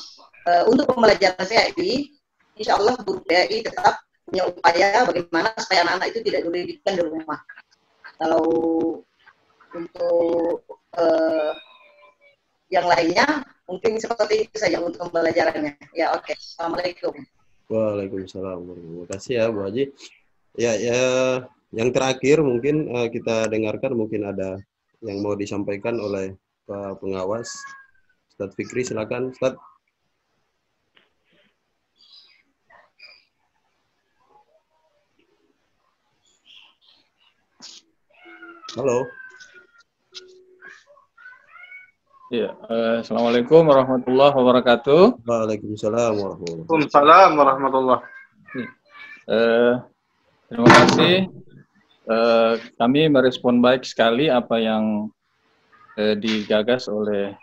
untuk pembelajaran PAI, insya Allah guru PAI tetap punya upaya bagaimana supaya anak-anak itu tidak dididik di rumah. Kalau untuk yang lainnya mungkin seperti itu saja untuk pembelajarannya. Ya, oke. Assalamualaikum. Waalaikumsalam. Terima kasih ya Bu Haji. Ya, yang terakhir mungkin kita dengarkan, mungkin ada yang mau disampaikan oleh Pak Pengawas. Ustadz Fikri, silakan Ustadz. Halo. Ya, Assalamualaikum warahmatullahi wabarakatuh. Waalaikumsalam warahmatullahi wabarakatuh. Waalaikumsalam warahmatullahi. Terima kasih. Kami merespon baik sekali apa yang digagas oleh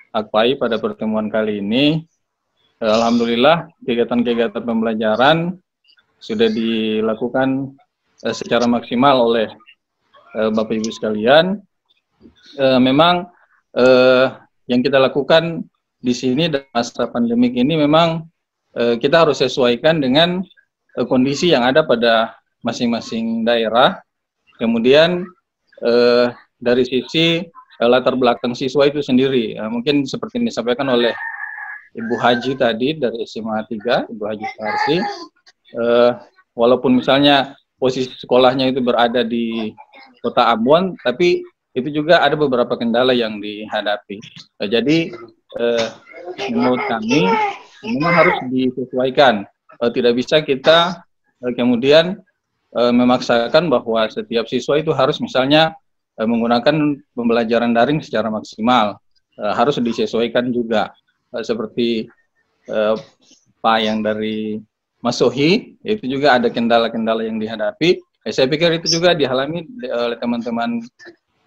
AKPAI pada pertemuan kali ini. Alhamdulillah, kegiatan-kegiatan pembelajaran sudah dilakukan secara maksimal oleh Bapak Ibu sekalian. Memang yang kita lakukan di sini dalam masa pandemik ini memang kita harus sesuaikan dengan kondisi yang ada pada masing-masing daerah. Kemudian dari sisi latar belakang siswa itu sendiri, mungkin seperti yang disampaikan oleh Ibu Haji tadi dari SMA 3, Ibu Haji Farsi, walaupun misalnya posisi sekolahnya itu berada di Kota Ambon, tapi itu juga ada beberapa kendala yang dihadapi. Jadi menurut kami memang harus disesuaikan. Tidak bisa kita kemudian memaksakan bahwa setiap siswa itu harus misalnya menggunakan pembelajaran daring secara maksimal. Harus disesuaikan juga. Seperti Pak yang dari Mas Sohi, itu juga ada kendala-kendala yang dihadapi. Saya pikir itu juga dialami oleh teman-teman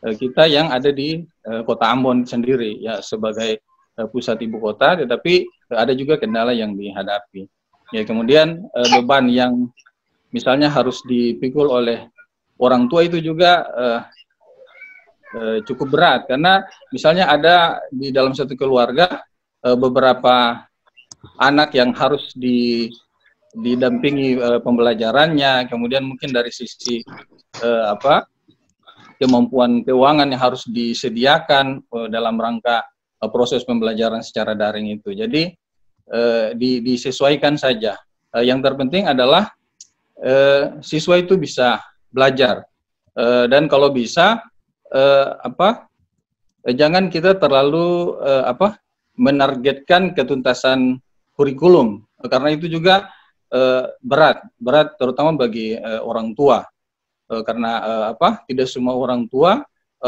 kita yang ada di Kota Ambon sendiri, ya, sebagai pusat ibu kota, tetapi ada juga kendala yang dihadapi. Ya, kemudian beban yang misalnya harus dipikul oleh orang tua itu juga cukup berat, karena misalnya ada di dalam satu keluarga beberapa anak yang harus didampingi pembelajarannya, kemudian mungkin dari sisi kemampuan keuangan yang harus disediakan dalam rangka proses pembelajaran secara daring itu. Jadi disesuaikan saja. Yang terpenting adalah siswa itu bisa belajar, dan kalau bisa jangan kita terlalu menargetkan ketuntasan kurikulum, karena itu juga berat terutama bagi orang tua. Karena tidak semua orang tua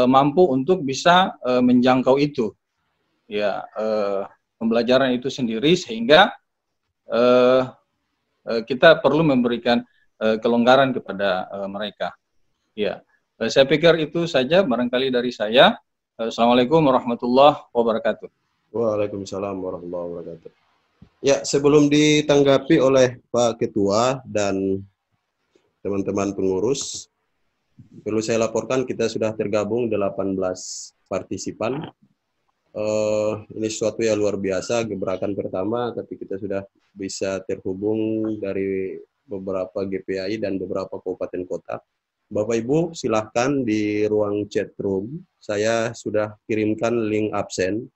mampu untuk bisa menjangkau itu, ya, pembelajaran itu sendiri, sehingga kita perlu memberikan kelonggaran kepada mereka. Ya, saya pikir itu saja barangkali dari saya. Assalamualaikum warahmatullahi wabarakatuh. Waalaikumsalam warahmatullahi wabarakatuh. Ya, sebelum ditanggapi oleh Pak Ketua dan teman-teman pengurus, perlu saya laporkan kita sudah tergabung 18 partisipan. Ini sesuatu yang luar biasa, gebrakan pertama, tapi kita sudah bisa terhubung dari beberapa GPAI dan beberapa kabupaten kota. Bapak Ibu silahkan di ruang chat room, saya sudah kirimkan link absen,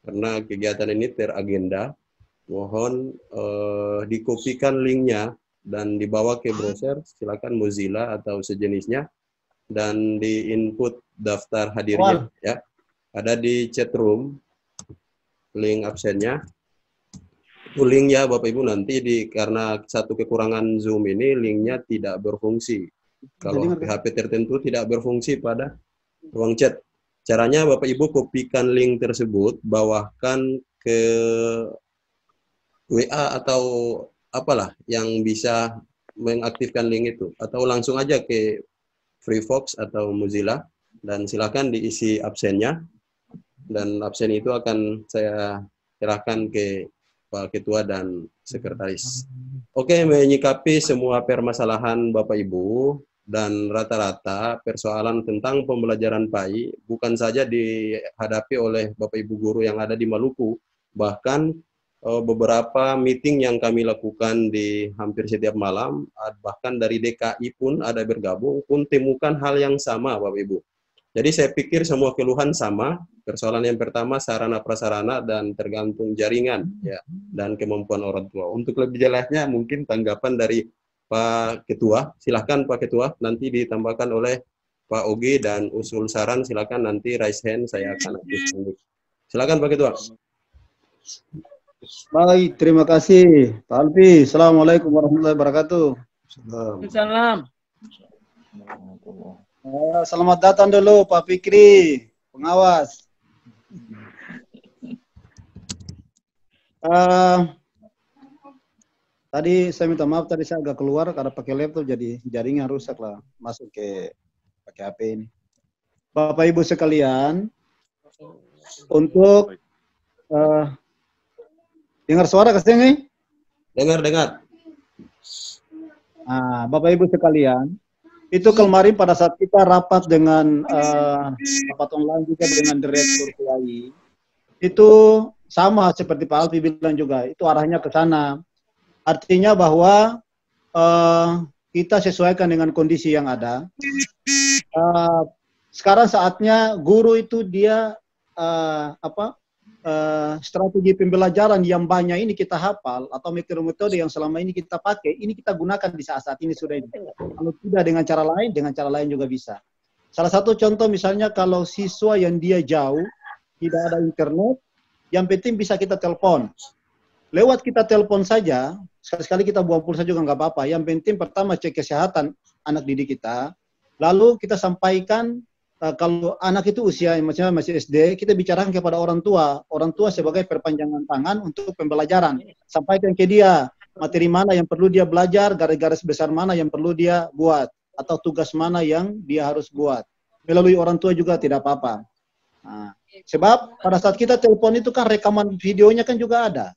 karena kegiatan ini teragenda. Mohon dikopikan linknya dan dibawa ke browser, silakan Mozilla atau sejenisnya, dan di input daftar hadirnya, ya. Ada di chat room link absennya. Itu link ya Bapak Ibu, nanti karena satu kekurangan Zoom ini linknya tidak berfungsi. Kalau HP tertentu tidak berfungsi pada ruang chat. Caranya Bapak Ibu kopikan link tersebut, bawahkan ke WA atau apalah yang bisa mengaktifkan link itu, atau langsung aja ke Freefox atau Mozilla dan silakan diisi absennya, dan absen itu akan saya serahkan ke Pak Ketua dan Sekretaris. Oke, menyikapi semua permasalahan Bapak Ibu, dan rata-rata persoalan tentang pembelajaran PAI bukan saja dihadapi oleh Bapak Ibu guru yang ada di Maluku, bahkan beberapa meeting yang kami lakukan di hampir setiap malam, bahkan dari DKI pun ada bergabung, pun temukan hal yang sama Bapak Ibu. Jadi saya pikir semua keluhan sama. Persoalan yang pertama sarana prasarana dan tergantung jaringan ya dan kemampuan orang tua. Untuk lebih jelasnya mungkin tanggapan dari Pak Ketua. Silakan Pak Ketua, nanti ditambahkan oleh Pak Ogi dan usul saran silakan nanti raise hand saya akan aktif. Silakan Pak Ketua. Baik, terima kasih Pak Alfi. Assalamualaikum warahmatullahi wabarakatuh. Salam. Selamat datang dulu Pak Fikri, pengawas. Tadi saya minta maaf, tadi saya agak keluar karena pakai laptop jadi jaringan rusak lah, masuk ke pakai HP ini. Bapak Ibu sekalian, untuk dengar suara kasih nih? Dengar. Nah, Bapak Ibu sekalian, itu kemarin pada saat kita rapat dengan rapat online juga dengan Direktur PAI, itu sama seperti Pak Alfi bilang juga, itu arahnya ke sana. Artinya bahwa kita sesuaikan dengan kondisi yang ada. Sekarang saatnya guru itu dia strategi pembelajaran yang banyak ini kita hafal atau metode-metode yang selama ini kita pakai, ini kita gunakan di saat-saat ini sudah ini. Kalau tidak dengan cara lain juga bisa. Salah satu contoh misalnya kalau siswa yang dia jauh, tidak ada internet, yang penting bisa kita telepon. Lewat kita telepon saja, sekali-sekali kita buang pulsa juga nggak apa-apa. Yang penting pertama cek kesehatan anak didik kita, lalu kita sampaikan kalau anak itu usia misalnya masih SD, kita bicarakan kepada orang tua sebagai perpanjangan tangan untuk pembelajaran. Sampaikan ke dia materi mana yang perlu dia belajar, garis-garis besar mana yang perlu dia buat, atau tugas mana yang dia harus buat. Melalui orang tua juga tidak apa-apa. Nah, sebab pada saat kita telepon itu kan rekaman videonya kan juga ada.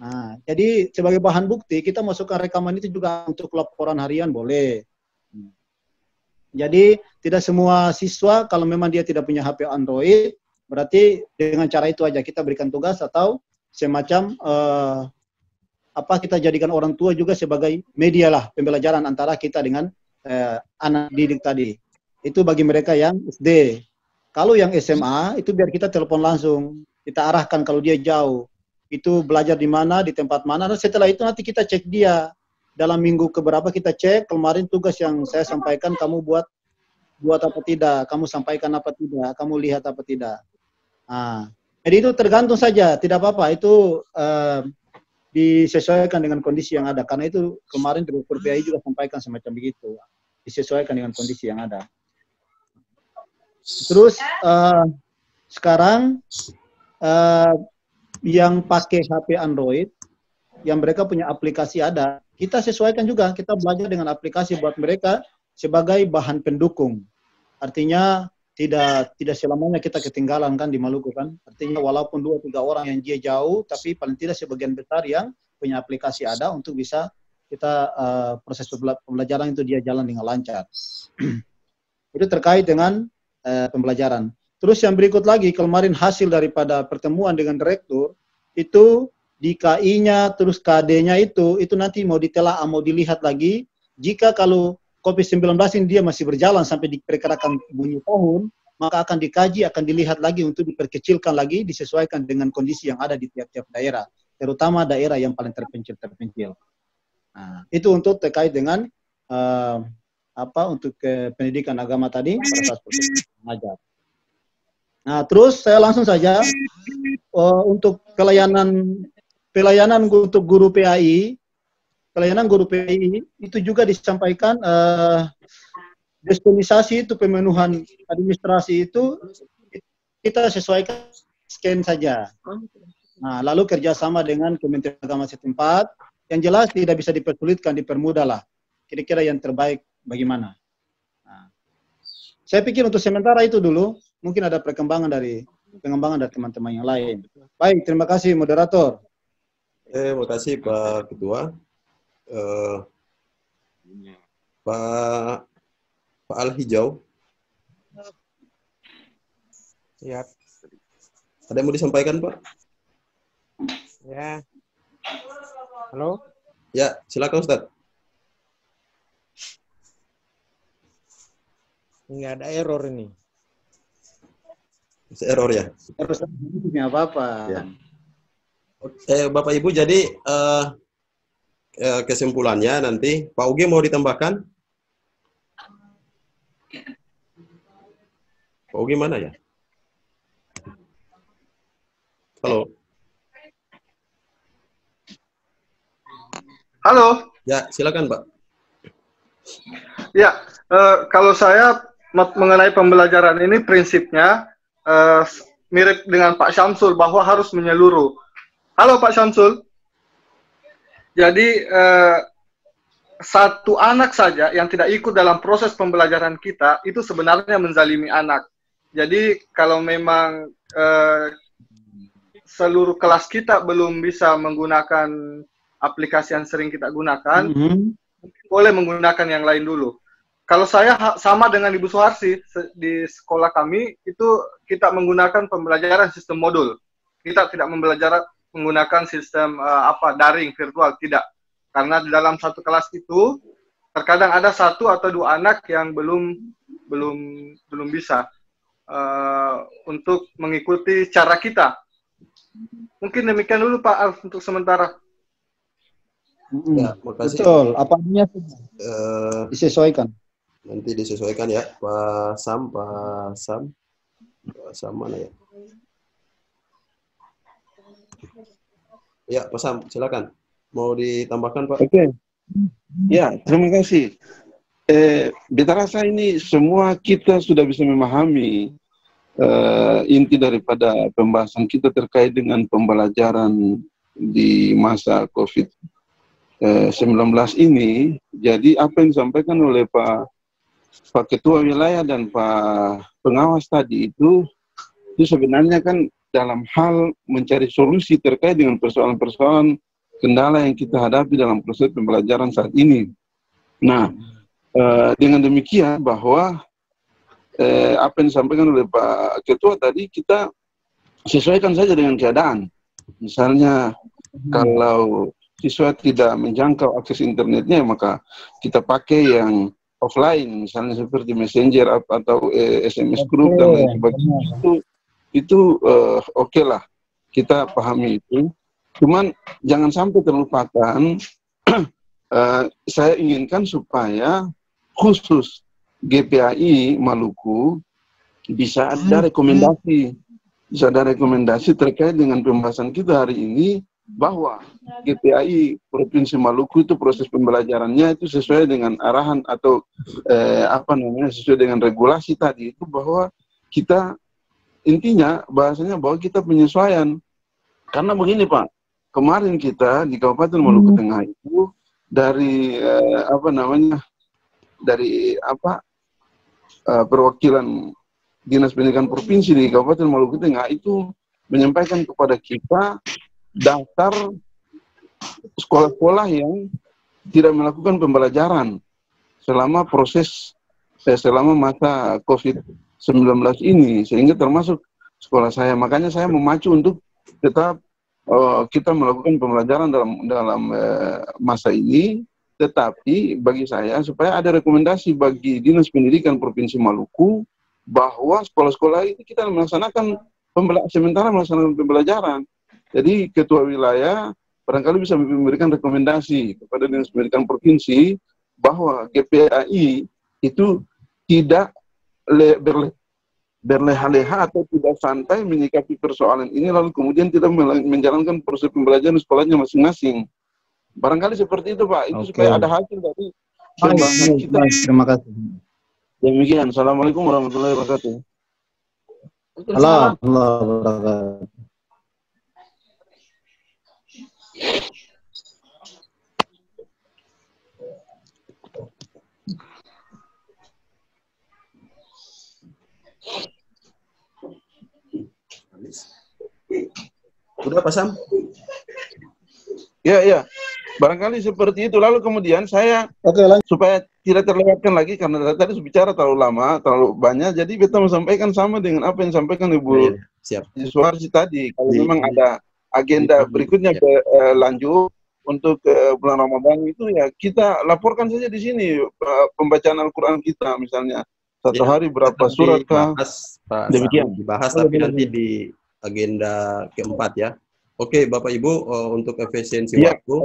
Nah, jadi sebagai bahan bukti kita masukkan rekaman itu juga untuk laporan harian boleh. Jadi tidak semua siswa kalau memang dia tidak punya HP Android, berarti dengan cara itu aja kita berikan tugas atau semacam kita jadikan orang tua juga sebagai media lah pembelajaran antara kita dengan anak didik tadi. Itu bagi mereka yang SD. Kalau yang SMA itu biar kita telepon langsung, kita arahkan kalau dia jauh. Itu belajar di mana, di tempat mana. Dan setelah itu nanti kita cek dia. Dalam minggu keberapa kita cek, kemarin tugas yang saya sampaikan kamu buat apa tidak, kamu sampaikan apa tidak, kamu lihat apa tidak. Nah, jadi itu tergantung saja, tidak apa-apa, itu disesuaikan dengan kondisi yang ada. Karena itu kemarin Direktur PAI juga sampaikan semacam begitu, disesuaikan dengan kondisi yang ada. Terus sekarang yang pakai HP Android, yang mereka punya aplikasi ada, kita sesuaikan juga, kita belajar dengan aplikasi buat mereka sebagai bahan pendukung. Artinya tidak selamanya kita ketinggalan kan di Maluku kan. Artinya walaupun 2-3 orang yang dia jauh, tapi paling tidak sebagian besar yang punya aplikasi ada untuk bisa kita proses pembelajaran itu dia jalan dengan lancar. Itu terkait dengan pembelajaran. Terus yang berikut lagi, kemarin hasil daripada pertemuan dengan direktur, itu di KI-nya, terus KD-nya itu nanti mau ditelaah, mau dilihat lagi. Jika kalau COVID-19 ini dia masih berjalan sampai diperkirakan bunyi tahun, maka akan dikaji, akan dilihat lagi untuk diperkecilkan lagi, disesuaikan dengan kondisi yang ada di tiap-tiap daerah, terutama daerah yang paling terpencil. Nah, itu untuk terkait dengan untuk pendidikan agama tadi pada saat mengajar. Nah, terus saya langsung saja untuk pelayanan untuk guru PAI, pelayanan guru PAI itu juga disampaikan dispensasi itu pemenuhan administrasi itu kita sesuaikan scan saja. Nah, lalu kerjasama dengan Kementerian Agama setempat, yang jelas tidak bisa dipersulitkan, dipermudah lah. Kira-kira yang terbaik bagaimana. Nah, saya pikir untuk sementara itu dulu, mungkin ada pengembangan dari teman-teman yang lain. Baik, terima kasih moderator. Terima kasih Pak Ketua. Pak Al Hijau. Ya. Ada yang mau disampaikan, Pak? Ya. Halo? Ya, silakan Ustaz. Nggak ada error ini. Error ya? Punya apa-apa. Ya. Bapak Ibu, jadi kesimpulannya nanti Pak Ugi mau ditambahkan? Pak Ugi mana ya? Halo. Halo. Ya, silakan Pak. Ya, kalau saya mengenai pembelajaran ini prinsipnya mirip dengan Pak Syamsul bahwa harus menyeluruh. Halo Pak Syamsul. Jadi satu anak saja yang tidak ikut dalam proses pembelajaran kita itu sebenarnya menzalimi anak. Jadi kalau memang seluruh kelas kita belum bisa menggunakan aplikasi yang sering kita gunakan, boleh menggunakan yang lain dulu. Kalau saya sama dengan Ibu Suharsi, di sekolah kami itu kita menggunakan pembelajaran sistem modul. Kita tidak menggunakan sistem daring virtual, tidak. Karena di dalam satu kelas itu terkadang ada satu atau dua anak yang belum bisa untuk mengikuti cara kita. Mungkin demikian dulu Pak Alf untuk sementara. Ya, makasih. Betul, apanya disesuaikan. Nanti disesuaikan ya, Pak Sam mana ya? Ya, Pak Sam, silakan. Mau ditambahkan, Pak? Oke. Ya, terima kasih. Beta rasa ini semua kita sudah bisa memahami inti daripada pembahasan kita terkait dengan pembelajaran di masa COVID-19 ini. Jadi apa yang disampaikan oleh Pak Ketua Wilayah dan Pak Pengawas tadi itu sebenarnya kan dalam hal mencari solusi terkait dengan persoalan-persoalan kendala yang kita hadapi dalam proses pembelajaran saat ini. Nah, dengan demikian bahwa apa yang disampaikan oleh Pak Ketua tadi kita sesuaikan saja dengan keadaan. Misalnya kalau siswa tidak menjangkau akses internetnya, maka kita pakai yang offline, misalnya seperti Messenger atau SMS group dan lain sebagainya. Itu oke lah, kita pahami itu. Cuman jangan sampai terlupakan, saya inginkan supaya khusus GPAI Maluku bisa ada rekomendasi, terkait dengan pembahasan kita hari ini, bahwa GPAI Provinsi Maluku itu proses pembelajarannya itu sesuai dengan arahan atau sesuai dengan regulasi tadi itu, bahwa kita intinya bahasanya bahwa kita penyesuaian. Karena begini Pak, kemarin kita di Kabupaten Maluku Tengah itu dari perwakilan Dinas Pendidikan Provinsi di Kabupaten Maluku Tengah itu menyampaikan kepada kita daftar sekolah-sekolah yang tidak melakukan pembelajaran selama masa COVID-19 ini, sehingga termasuk sekolah saya. Makanya saya memacu untuk tetap kita melakukan pembelajaran dalam masa ini. Tetapi bagi saya, supaya ada rekomendasi bagi Dinas Pendidikan Provinsi Maluku bahwa sekolah-sekolah itu kita melaksanakan pembelajaran. Jadi Ketua Wilayah barangkali bisa memberikan rekomendasi kepada Dinas Pendidikan Provinsi bahwa GPAI itu tidak berleha-leha atau tidak santai menyikapi persoalan ini, lalu kemudian tidak menjalankan proses pembelajaran sekolahnya masing-masing. Barangkali seperti itu Pak, itu supaya ada hasil dari pembahasan kita. Terima kasih. Demikian. Assalamualaikum warahmatullahi wabarakatuh. Waalaikumsalam warahmatullahi wabarakatuh. Sudah Pak Sam? Ya. Barangkali seperti itu. Lalu kemudian saya, supaya tidak terlewatkan lagi, karena tadi bicara terlalu lama, terlalu banyak, jadi kita mau sampaikan sama dengan apa yang disampaikan Ibu Suharsi tadi. Kalau memang ada agenda berikutnya lanjut untuk bulan Ramadan itu, ya kita laporkan saja di sini pembacaan Al-Quran kita misalnya. Satu hari berapa Tetap surat kah? dibahas, Pak Demikian. Sarul, dibahas Oh, tapi boleh, nanti boleh. di agenda keempat ya. Oke, Bapak Ibu, untuk efisiensi Iya. waktu,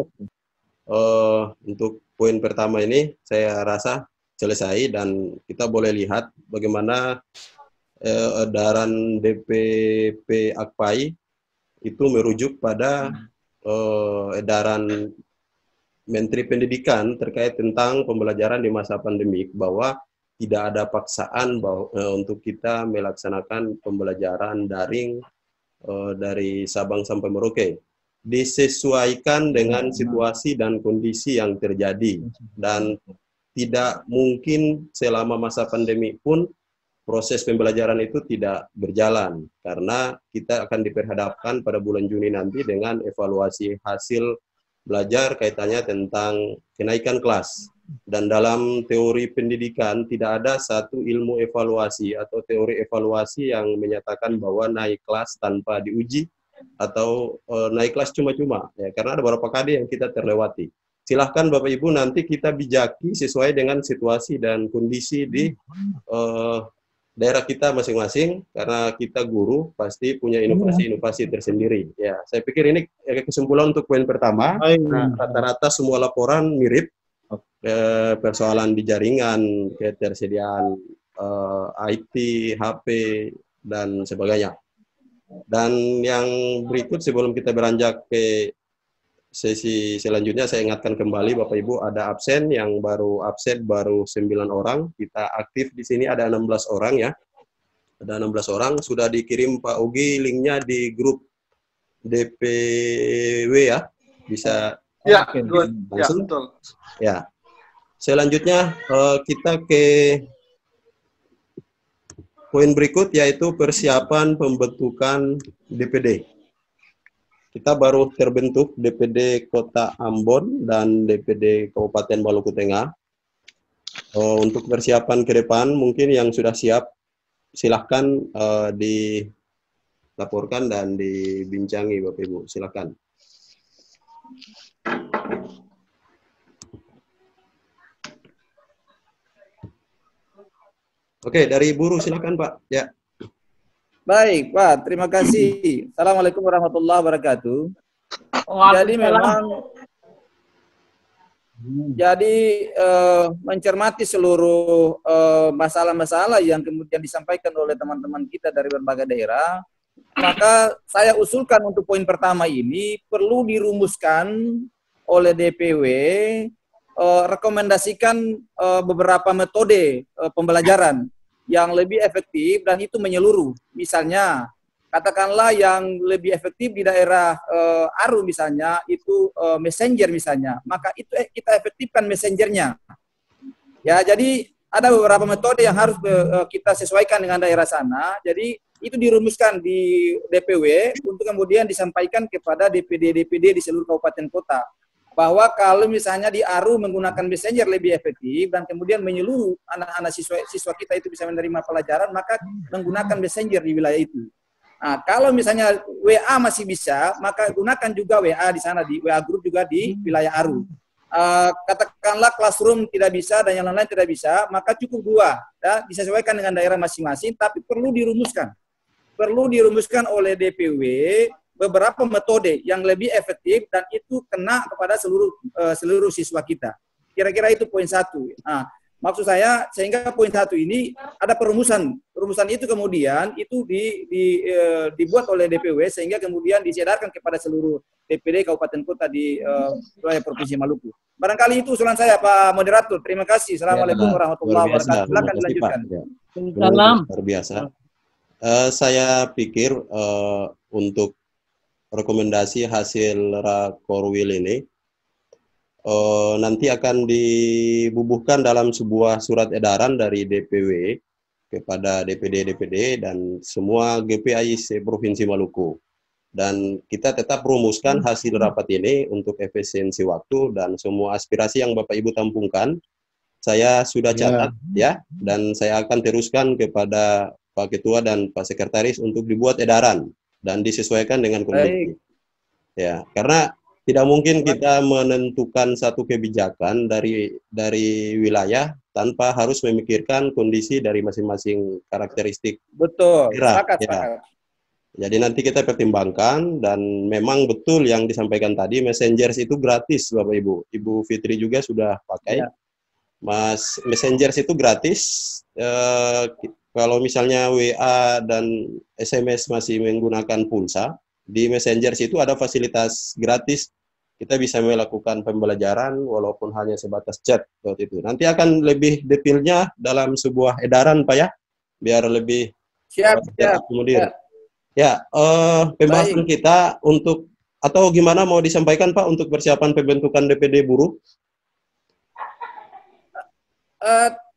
untuk poin pertama ini saya rasa selesai dan kita boleh lihat bagaimana edaran DPP Akpai itu merujuk pada edaran Menteri Pendidikan terkait tentang pembelajaran di masa pandemik, bahwa tidak ada paksaan untuk kita melaksanakan pembelajaran daring dari Sabang sampai Merauke. Disesuaikan dengan situasi dan kondisi yang terjadi, dan tidak mungkin selama masa pandemi pun proses pembelajaran itu tidak berjalan, karena kita akan diperhadapkan pada bulan Juni nanti dengan evaluasi hasil belajar kaitannya tentang kenaikan kelas. Dan dalam teori pendidikan tidak ada satu ilmu evaluasi atau teori evaluasi yang menyatakan bahwa naik kelas tanpa diuji atau naik kelas cuma-cuma, ya, karena ada beberapa kali yang kita terlewati. Silahkan Bapak Ibu nanti kita bijaki sesuai dengan situasi dan kondisi di daerah kita masing-masing, karena kita guru pasti punya inovasi-inovasi tersendiri. Ya, saya pikir ini kesimpulan untuk poin pertama. Nah, rata-rata semua laporan mirip, persoalan di jaringan, ketersediaan IT, HP, dan sebagainya. Dan yang berikut sebelum kita beranjak ke sesi selanjutnya, saya ingatkan kembali Bapak Ibu, ada absen yang baru absen baru 9 orang. Kita aktif di sini ada 16 orang ya. Ada 16 orang, sudah dikirim Pak Ugi linknya di grup DPW ya. Bisa Ya, langsung. betul. Ya. Selanjutnya kita ke poin berikut, yaitu persiapan pembentukan DPD. Kita baru terbentuk DPD Kota Ambon dan DPD Kabupaten Maluku Tengah. Untuk persiapan ke depan, mungkin yang sudah siap, silahkan dilaporkan dan dibincangi Bapak Ibu. Silahkan. Oke, dari buruh silakan Pak. Ya. Baik, Pak. Terima kasih. Assalamualaikum warahmatullahi wabarakatuh. Jadi memang mencermati seluruh masalah-masalah yang kemudian disampaikan oleh teman-teman kita dari berbagai daerah, maka saya usulkan untuk poin pertama ini perlu dirumuskan oleh DPW, rekomendasikan beberapa metode pembelajaran yang lebih efektif dan itu menyeluruh. Misalnya, katakanlah yang lebih efektif di daerah Aru misalnya, itu messenger misalnya, maka itu kita efektifkan messengernya. Ya, jadi ada beberapa metode yang harus kita sesuaikan dengan daerah sana, jadi itu dirumuskan di DPW untuk kemudian disampaikan kepada DPD-DPD di seluruh kabupaten kota. Bahwa kalau misalnya di Aru menggunakan messenger lebih efektif dan kemudian menyeluruh anak-anak siswa kita itu bisa menerima pelajaran, maka menggunakan messenger di wilayah itu. Nah, kalau misalnya WA masih bisa, maka gunakan juga WA di sana, di WA group juga di wilayah Aru. Katakanlah classroom tidak bisa dan yang lain-lain tidak bisa, maka cukup 2, ya, disesuaikan dengan daerah masing-masing, tapi perlu dirumuskan. Perlu dirumuskan oleh DPW beberapa metode yang lebih efektif dan itu kena kepada seluruh siswa kita. Kira-kira itu poin 1. Nah, maksud saya sehingga poin 1 ini ada perumusan. Perumusan itu kemudian itu dibuat oleh DPW sehingga kemudian disedarkan kepada seluruh DPD kabupaten kota di wilayah Provinsi Maluku. Barangkali itu usulan saya, Pak Moderator. Terima kasih. Assalamualaikum warahmatullahi wabarakatuh. Silakan dilanjutkan. Luar biasa. Saya pikir untuk rekomendasi hasil Rakorwil ini nanti akan dibubuhkan dalam sebuah surat edaran dari DPW kepada DPD-DPD dan semua GPI se-Provinsi Maluku. Dan kita tetap rumuskan hasil rapat ini untuk efisiensi waktu dan semua aspirasi yang Bapak Ibu tampungkan. Saya sudah catat ya, dan saya akan teruskan kepada Pak Ketua dan Pak Sekretaris untuk dibuat edaran dan disesuaikan dengan kondisi. Ya, karena tidak mungkin kita menentukan satu kebijakan dari wilayah tanpa harus memikirkan kondisi dari masing-masing karakteristik. Betul, daerah. sepakat, Ya. sepakat. Jadi nanti kita pertimbangkan, dan memang betul yang disampaikan tadi, Messengers itu gratis Bapak Ibu. Ibu Fitri juga sudah pakai. Ya. Mas, Messengers itu gratis. Kalau misalnya WA dan SMS masih menggunakan pulsa, di Messengers itu ada fasilitas gratis. Kita bisa melakukan pembelajaran walaupun hanya sebatas chat seperti itu. Nanti akan lebih detailnya dalam sebuah edaran Pak ya, biar lebih terakomodir. Ya, pembahasan kita untuk, atau gimana mau disampaikan Pak untuk persiapan pembentukan DPD buruh?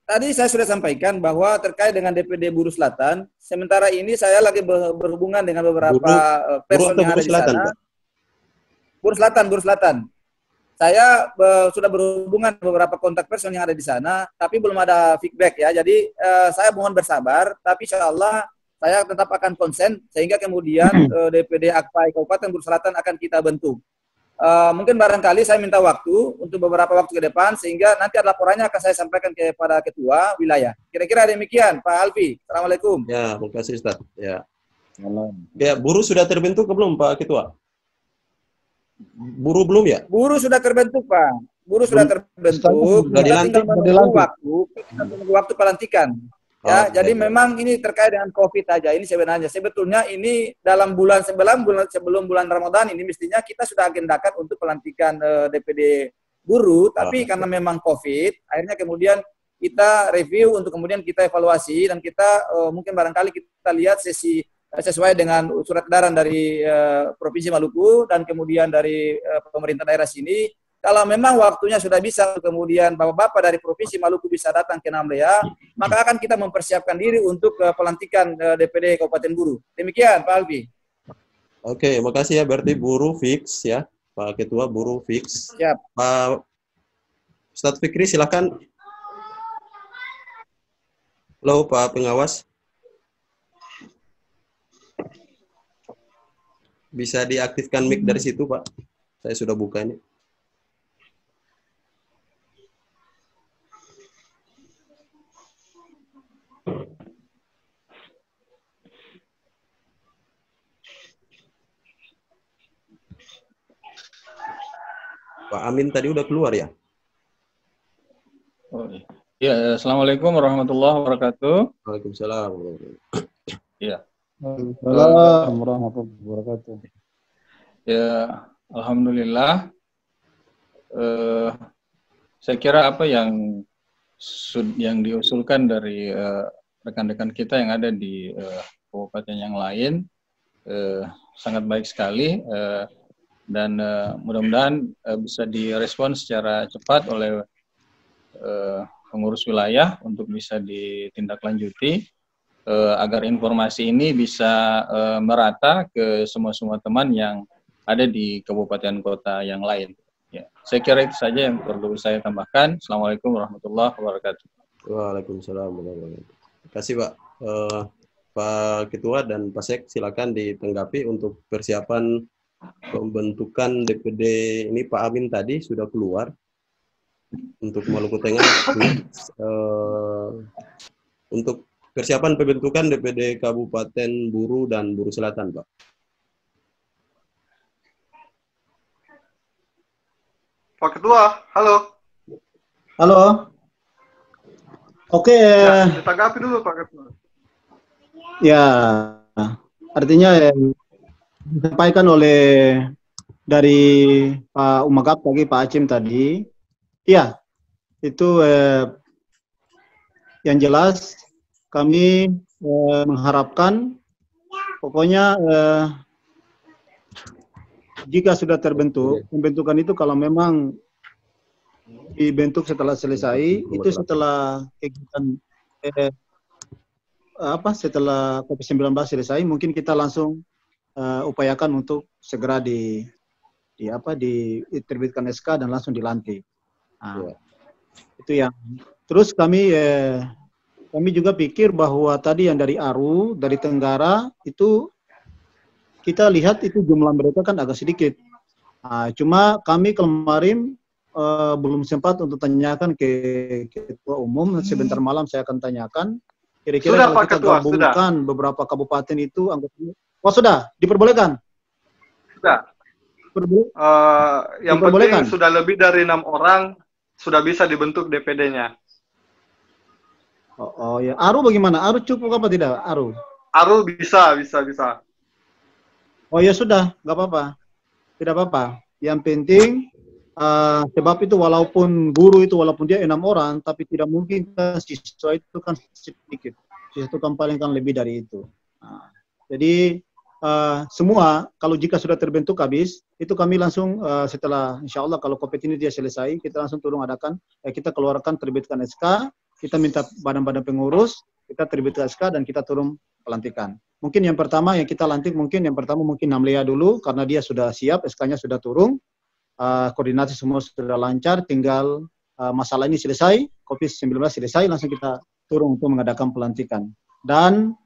Tadi saya sudah sampaikan bahwa terkait dengan DPD Buruh Selatan, sementara ini saya lagi berhubungan dengan beberapa person yang ada di sana. Buruh Selatan. Saya sudah berhubungan dengan beberapa kontak person yang ada di sana, tapi belum ada feedback ya. Jadi saya mohon bersabar, tapi insya Allah saya tetap akan konsen sehingga kemudian DPD AKPAI Kabupaten Buruh Selatan akan kita bentuk. Mungkin barangkali saya minta waktu untuk beberapa waktu ke depan sehingga nanti laporannya akan saya sampaikan kepada ketua wilayah. Kira-kira demikian Pak Alfi. Assalamualaikum. Ya, terima kasih Ustaz. Ya. Ya, buruh sudah terbentuk belum Pak Ketua? Buruh belum ya? Buruh sudah terbentuk Pak. Buruh sudah terbentuk. Sudah dilantik. Kita menunggu waktu pelantikan. Ya, jadi memang ini terkait dengan COVID aja. Ini sebenarnya, sebetulnya ini dalam bulan sebelum bulan Ramadan ini mestinya kita sudah agendakan untuk pelantikan DPD buruh, tapi karena memang COVID, akhirnya kemudian kita review untuk kemudian kita evaluasi dan kita mungkin barangkali kita lihat sesi sesuai dengan surat edaran dari Provinsi Maluku dan kemudian dari pemerintah daerah sini. Kalau memang waktunya sudah bisa, kemudian Bapak-Bapak dari Provinsi Maluku bisa datang ke Namlea, maka akan kita mempersiapkan diri untuk pelantikan DPD Kabupaten Buruh. Demikian, Pak Alfi. Oke, makasih ya. Berarti buruh fix ya, Pak Ketua, buruh fix. Siap. Pak Ustadz Fikri, silakan. Halo, Pak Pengawas. Bisa diaktifkan mic dari situ, Pak. Saya sudah buka ini. Pak Amin tadi udah keluar ya? Oh, iya. Assalamualaikum warahmatullahi wabarakatuh. Waalaikumsalam. Iya. Waalaikumsalam warahmatullahi wabarakatuh. Ya, alhamdulillah. Saya kira apa yang diusulkan dari rekan-rekan kita yang ada di kabupaten yang lain sangat baik sekali. Dan mudah-mudahan bisa direspon secara cepat oleh pengurus wilayah untuk bisa ditindaklanjuti agar informasi ini bisa merata ke semua teman yang ada di kabupaten kota yang lain. Ya, saya kira itu saja yang perlu saya tambahkan. Assalamualaikum warahmatullahi wabarakatuh. Waalaikumsalam warahmatullahi wabarakatuh. Terima kasih Pak. Pak Ketua dan Pak Sek, silakan ditanggapi untuk persiapan pembentukan DPD ini. Pak Amin tadi sudah keluar untuk Maluku Tengah. Untuk persiapan pembentukan DPD Kabupaten Buruh dan Buruh Selatan, Pak. Pak Ketua, halo. Halo. Oke. Ya, ditanggapi dulu Pak Ketua. Ya, artinya disampaikan oleh dari Pak Umagap tadi, Pak Acim tadi, ya itu yang jelas kami mengharapkan pokoknya jika sudah terbentuk, pembentukan itu kalau memang dibentuk setelah selesai, itu setelah kegiatan setelah COVID-19 selesai, mungkin kita langsung upayakan untuk segera diterbitkan SK dan langsung dilantik. Nah, itu yang. Terus kami juga pikir bahwa tadi yang dari Aru, dari Tenggara itu kita lihat itu jumlah mereka kan agak sedikit. Cuma kami kemarin belum sempat untuk tanyakan ke Ketua Umum. Sebentar malam saya akan tanyakan. Kira-kira Sudah, kalau Pak kita Ketua, gabungkan beberapa kabupaten itu, anggotanya. Oh sudah, diperbolehkan? Sudah. Yang penting sudah lebih dari 6 orang sudah bisa dibentuk DPD-nya. Oh ya, Aru bagaimana? Aru cukup apa tidak? Aru? Aru bisa. Oh ya sudah, nggak apa-apa, tidak apa-apa. Yang penting sebab itu walaupun guru itu walaupun dia 6 orang, tapi tidak mungkin siswa itu kan sedikit. Siswa itu kan paling kan lebih dari itu. Jadi semua kalau jika sudah terbentuk habis, itu kami langsung setelah insya Allah kalau COVID ini dia selesai, kita langsung turun adakan, kita keluarkan terbitkan SK, kita minta badan-badan pengurus, kita terbitkan SK dan kita turun pelantikan. Mungkin yang pertama yang kita lantik mungkin Namlea dulu karena dia sudah siap, SK-nya sudah turun, koordinasi semua sudah lancar, tinggal masalah ini selesai, COVID-19 selesai, langsung kita turun untuk mengadakan pelantikan. Dan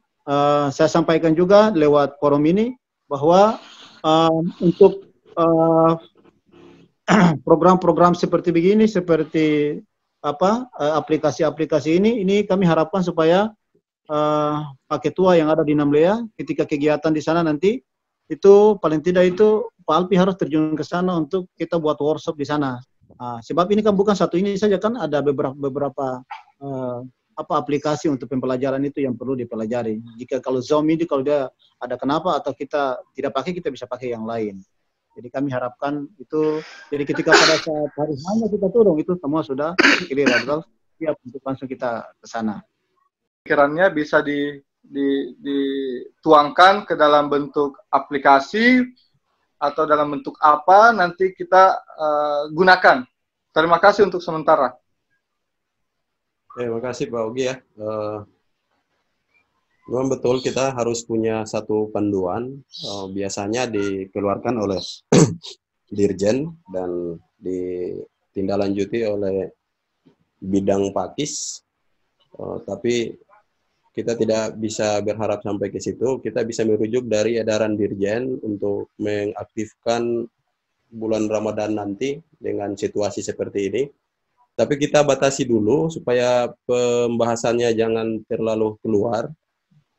saya sampaikan juga lewat forum ini bahwa untuk program-program seperti begini, seperti aplikasi-aplikasi ini kami harapkan supaya Pak Ketua yang ada di Namlea ketika kegiatan di sana nanti itu paling tidak itu Pak Alpi harus terjun ke sana untuk kita buat workshop di sana. Sebab ini kan bukan satu ini saja, kan ada beberapa aplikasi untuk pembelajaran itu yang perlu dipelajari. Jika kalau Zoom ini kalau dia ada kenapa atau kita tidak pakai, kita bisa pakai yang lain. Jadi kami harapkan itu, jadi ketika pada saat hari hanya kita turun itu semua sudah clear, siap untuk langsung kita ke sana. Pikirannya bisa dituangkan ke dalam bentuk aplikasi atau dalam bentuk apa nanti kita gunakan. Terima kasih untuk sementara. Terima kasih Pak Ogi ya. Memang betul kita harus punya satu panduan, biasanya dikeluarkan oleh Dirjen dan ditindaklanjuti oleh bidang Pakis, tapi kita tidak bisa berharap sampai ke situ. Kita bisa merujuk dari edaran Dirjen untuk mengaktifkan bulan Ramadan nanti dengan situasi seperti ini. Tapi kita batasi dulu supaya pembahasannya jangan terlalu keluar.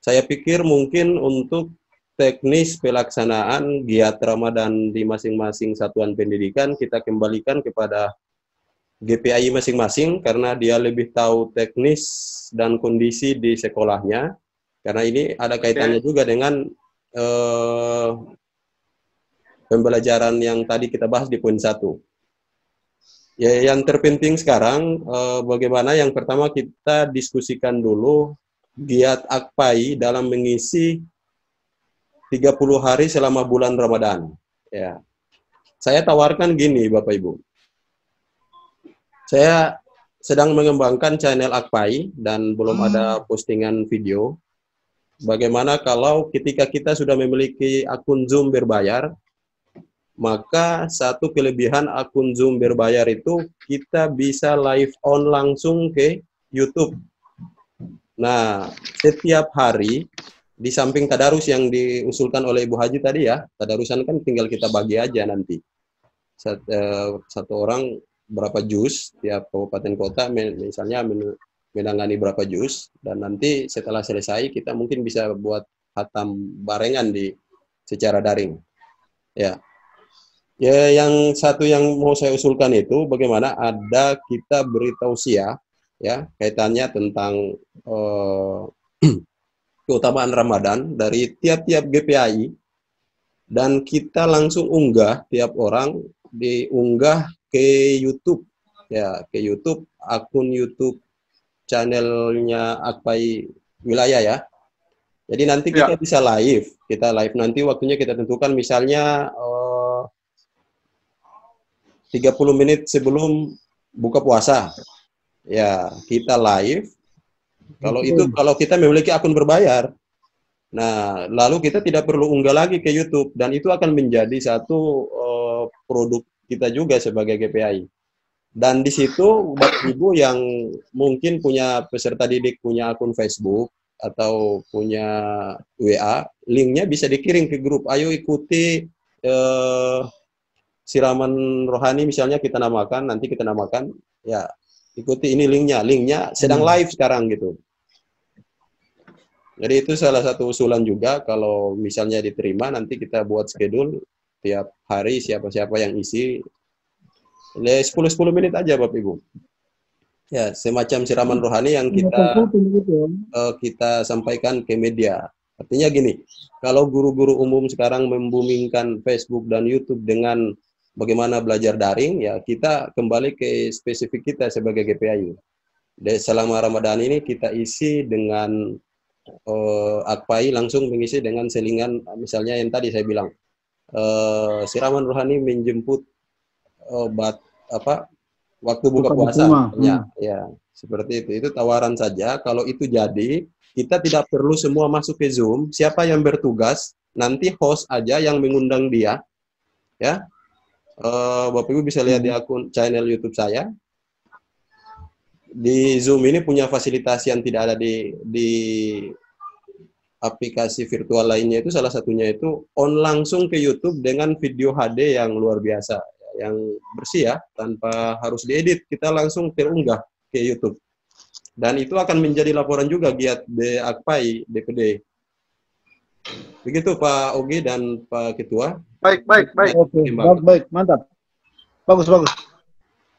Saya pikir mungkin untuk teknis pelaksanaan giat Ramadan di masing-masing satuan pendidikan kita kembalikan kepada GPI masing-masing karena dia lebih tahu teknis dan kondisi di sekolahnya. Karena ini ada kaitannya juga dengan pembelajaran yang tadi kita bahas di poin 1. Ya, yang terpenting sekarang bagaimana yang pertama kita diskusikan dulu giat Akpai dalam mengisi 30 hari selama bulan Ramadan. Ya. Saya tawarkan gini Bapak Ibu. Saya sedang mengembangkan channel Akpai dan belum ada postingan video. Bagaimana kalau ketika kita sudah memiliki akun Zoom berbayar, maka satu kelebihan akun Zoom berbayar itu kita bisa live on langsung ke YouTube. Nah, setiap hari, di samping tadarus yang diusulkan oleh Ibu Haji tadi ya, tadarusan kan tinggal kita bagi aja nanti. Satu orang berapa juz, tiap kabupaten kota misalnya menangani berapa juz, dan nanti setelah selesai kita mungkin bisa buat khatam barengan secara daring. Ya. Ya, yang satu yang mau saya usulkan itu bagaimana ada kita beri tausiah ya kaitannya tentang keutamaan Ramadan dari tiap-tiap GPI dan kita langsung unggah, tiap orang diunggah ke YouTube ya, ke YouTube, akun YouTube channelnya Akpai Wilayah ya. Jadi nanti kita bisa live, nanti waktunya kita tentukan misalnya 30 menit sebelum buka puasa. Ya, kita live. Kalau kita memiliki akun berbayar, nah lalu kita tidak perlu unggah lagi ke YouTube dan itu akan menjadi satu produk kita juga sebagai GPI. Dan di situ Bapak Ibu yang mungkin punya peserta didik punya akun Facebook atau punya WA, linknya bisa dikirim ke grup. Ayo ikuti siraman rohani misalnya kita namakan, nanti kita namakan, ya ikuti ini linknya sedang live sekarang gitu. Jadi itu salah satu usulan juga, kalau misalnya diterima nanti kita buat schedule tiap hari siapa-siapa yang isi. 10 menit aja Bapak Ibu. Ya, semacam siraman rohani yang kita sampaikan ke media. Artinya gini, kalau guru-guru umum sekarang membumingkan Facebook dan YouTube dengan bagaimana belajar daring, ya kita kembali ke spesifik kita sebagai GPAI. Selama Ramadan ini kita isi dengan Akpai langsung mengisi dengan selingan, misalnya yang tadi saya bilang, siraman rohani menjemput waktu buka puasa. Ya, seperti itu. Itu tawaran saja. Kalau itu jadi, kita tidak perlu semua masuk ke Zoom. Siapa yang bertugas, nanti host aja yang mengundang dia. Ya, Bapak Ibu bisa lihat di akun channel YouTube saya. Di Zoom ini punya fasilitas yang tidak ada di aplikasi virtual lainnya, itu salah satunya itu on langsung ke YouTube dengan video HD yang luar biasa, yang bersih ya, tanpa harus diedit, kita langsung terunggah ke YouTube. Dan itu akan menjadi laporan juga giat di Akpai DPD. Begitu Pak Ogi dan Pak Ketua. Baik. Oke, baik, mantap. Bagus.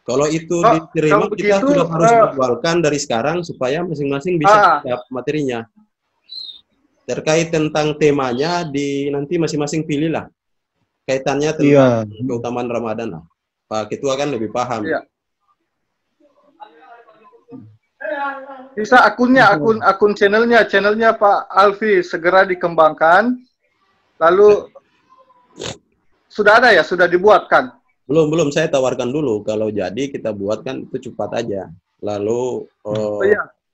Kalau itu diterima, kita sudah harus menjualkan dari sekarang supaya masing-masing bisa siap materinya. Terkait tentang temanya, nanti masing-masing pilihlah. Kaitannya tentang keutamaan Ramadan lah. Pak Ketua kan lebih paham. Iya. Bisa akun channelnya Pak Alfi segera dikembangkan. Lalu sudah ada ya, sudah dibuatkan? Belum, saya tawarkan dulu. Kalau jadi kita buatkan itu cepat aja. Lalu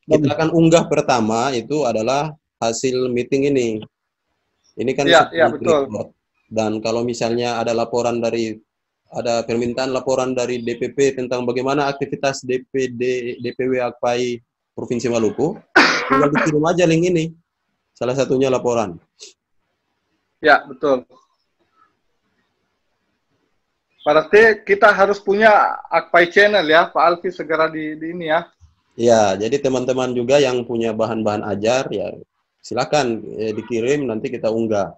kita akan unggah pertama itu adalah hasil meeting ini. Ini kan betul. Dan kalau misalnya ada permintaan laporan dari DPP tentang bagaimana aktivitas DPW Akpai Provinsi Maluku, tinggal dikirim aja link ini. Salah satunya laporan. Ya, betul. Berarti kita harus punya Akpai channel ya, Pak Alfi segera di ini ya. Ya, jadi teman-teman juga yang punya bahan-bahan ajar ya silakan dikirim, nanti kita unggah.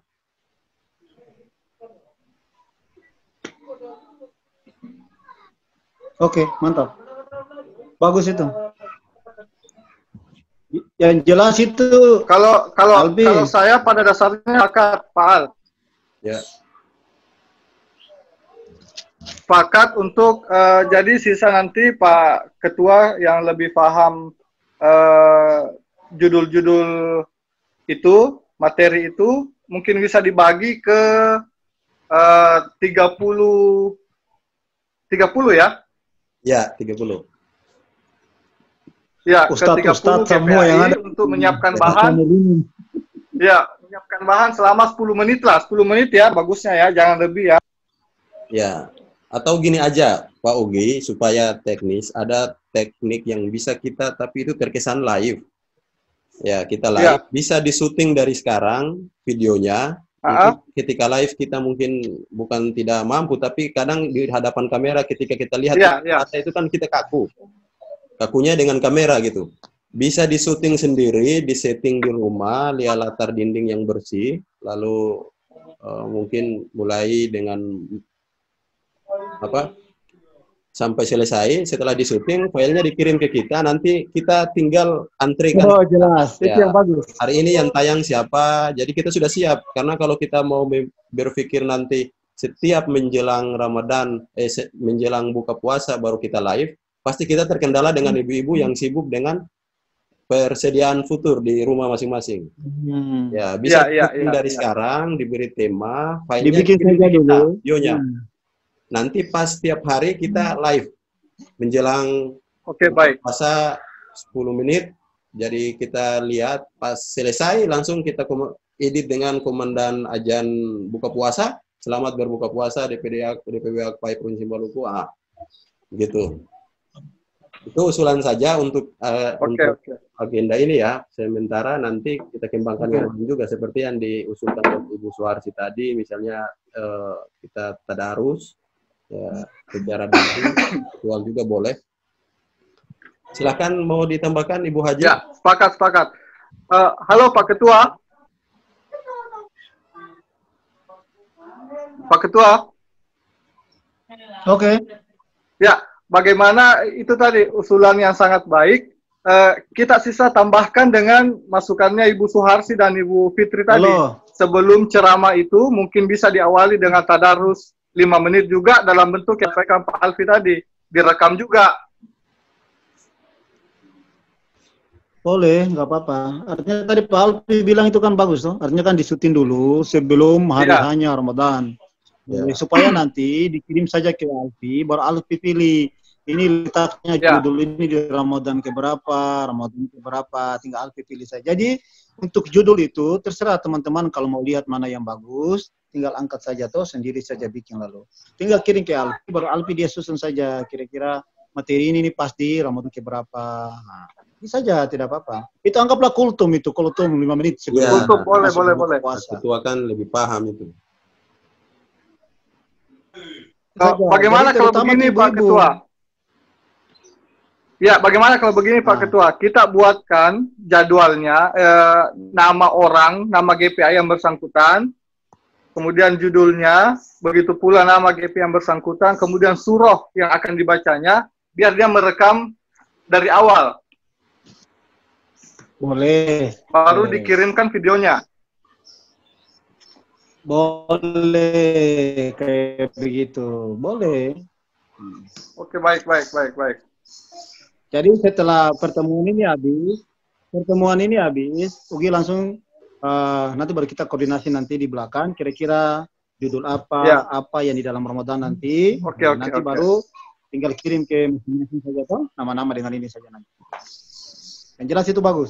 Oke, mantap. Bagus itu. Yang jelas itu kalau saya pada dasarnya sepakat, Pak Al. Ya. Sepakat untuk jadi sisa nanti Pak Ketua yang lebih paham judul-judul itu, materi itu mungkin bisa dibagi ke 30 ya? Ya, 30. Ya, Ustadz semua yang ada untuk menyiapkan bahan. Ya, menyiapkan bahan selama 10 menit lah. 10 menit ya, bagusnya ya, jangan lebih ya. Ya, atau gini aja Pak Ugi, supaya teknis, ada teknik yang bisa kita, tapi itu terkesan live. Ya, kita live, bisa disuting dari sekarang videonya. Ketika live kita mungkin bukan tidak mampu, tapi kadang di hadapan kamera ketika kita lihat itu kan kita kakunya dengan kamera gitu. Bisa disuting sendiri, disetting di rumah, lihat latar dinding yang bersih, lalu mungkin mulai dengan sampai selesai. Setelah disuting, filenya dikirim ke kita, nanti kita tinggal antrikan. Oh, jelas. Itu yang bagus. Hari ini yang tayang siapa, jadi kita sudah siap. Karena kalau kita mau berpikir nanti setiap menjelang Ramadan, menjelang buka puasa baru kita live, pasti kita terkendala dengan ibu-ibu yang sibuk dengan persediaan futur di rumah masing-masing. Ya, bisa dari sekarang diberi tema, filenya dibikin saja dulu. Videonya. Nanti pas setiap hari kita live menjelang puasa 10 menit. Jadi kita lihat pas selesai langsung kita edit dengan komandan azan buka puasa. Selamat berbuka puasa DPW Akpai Provinsi Maluku. Gitu. Itu usulan saja untuk agenda ini ya. Sementara nanti kita kembangkan yang lain juga seperti yang diusulkan oleh Ibu Suharsi tadi, misalnya kita tadarus Ya, secara daring, virtual juga boleh. Silakan mau ditambahkan Ibu Haji. Ya, sepakat. Halo Pak Ketua. Pak Ketua. Oke. Ya, bagaimana itu tadi usulan yang sangat baik. Kita sisa tambahkan dengan masukannya Ibu Suharsi dan Ibu Fitri tadi. Halo. Sebelum ceramah itu mungkin bisa diawali dengan tadarus 5 menit juga dalam bentuk yang disampaikan Pak Alfi tadi. Direkam juga. Boleh, nggak apa-apa. Artinya tadi Pak Alfi bilang itu kan bagus, toh. Artinya kan disutin dulu sebelum hari hanya Ramadan. Supaya nanti dikirim saja ke Alfi, baru Alfi pilih. Ini letaknya judul ini di Ramadan keberapa, tinggal Alfi pilih saja. Jadi untuk judul itu terserah teman-teman kalau mau lihat mana yang bagus, tinggal angkat saja toh, sendiri saja bikin lalu. Tinggal kirim ke Alfi, baru Alfi dia susun saja kira-kira materi ini pas di Ramadan keberapa. Nah, ini saja tidak apa-apa. Itu anggaplah kultum 5 menit sebelum. Ya, kultum boleh. Ketua kan lebih paham itu. Bagaimana kalau begini Pak Ketua? Ya, bagaimana kalau begini Pak Ketua? Kita buatkan jadwalnya, nama orang, nama GPA yang bersangkutan, kemudian judulnya, begitu pula nama GPA yang bersangkutan, kemudian surah yang akan dibacanya, biar dia merekam dari awal. Boleh. Baru dikirimkan videonya. Boleh kayak begitu, boleh. Oke, baik. Jadi setelah pertemuan ini habis, Ugi langsung nanti baru kita koordinasi nanti di belakang, kira-kira judul apa yang di dalam Ramadan nanti. Nanti baru tinggal kirim ke masing-masing saja toh, nama-nama dengan ini saja nanti. Yang jelas itu bagus.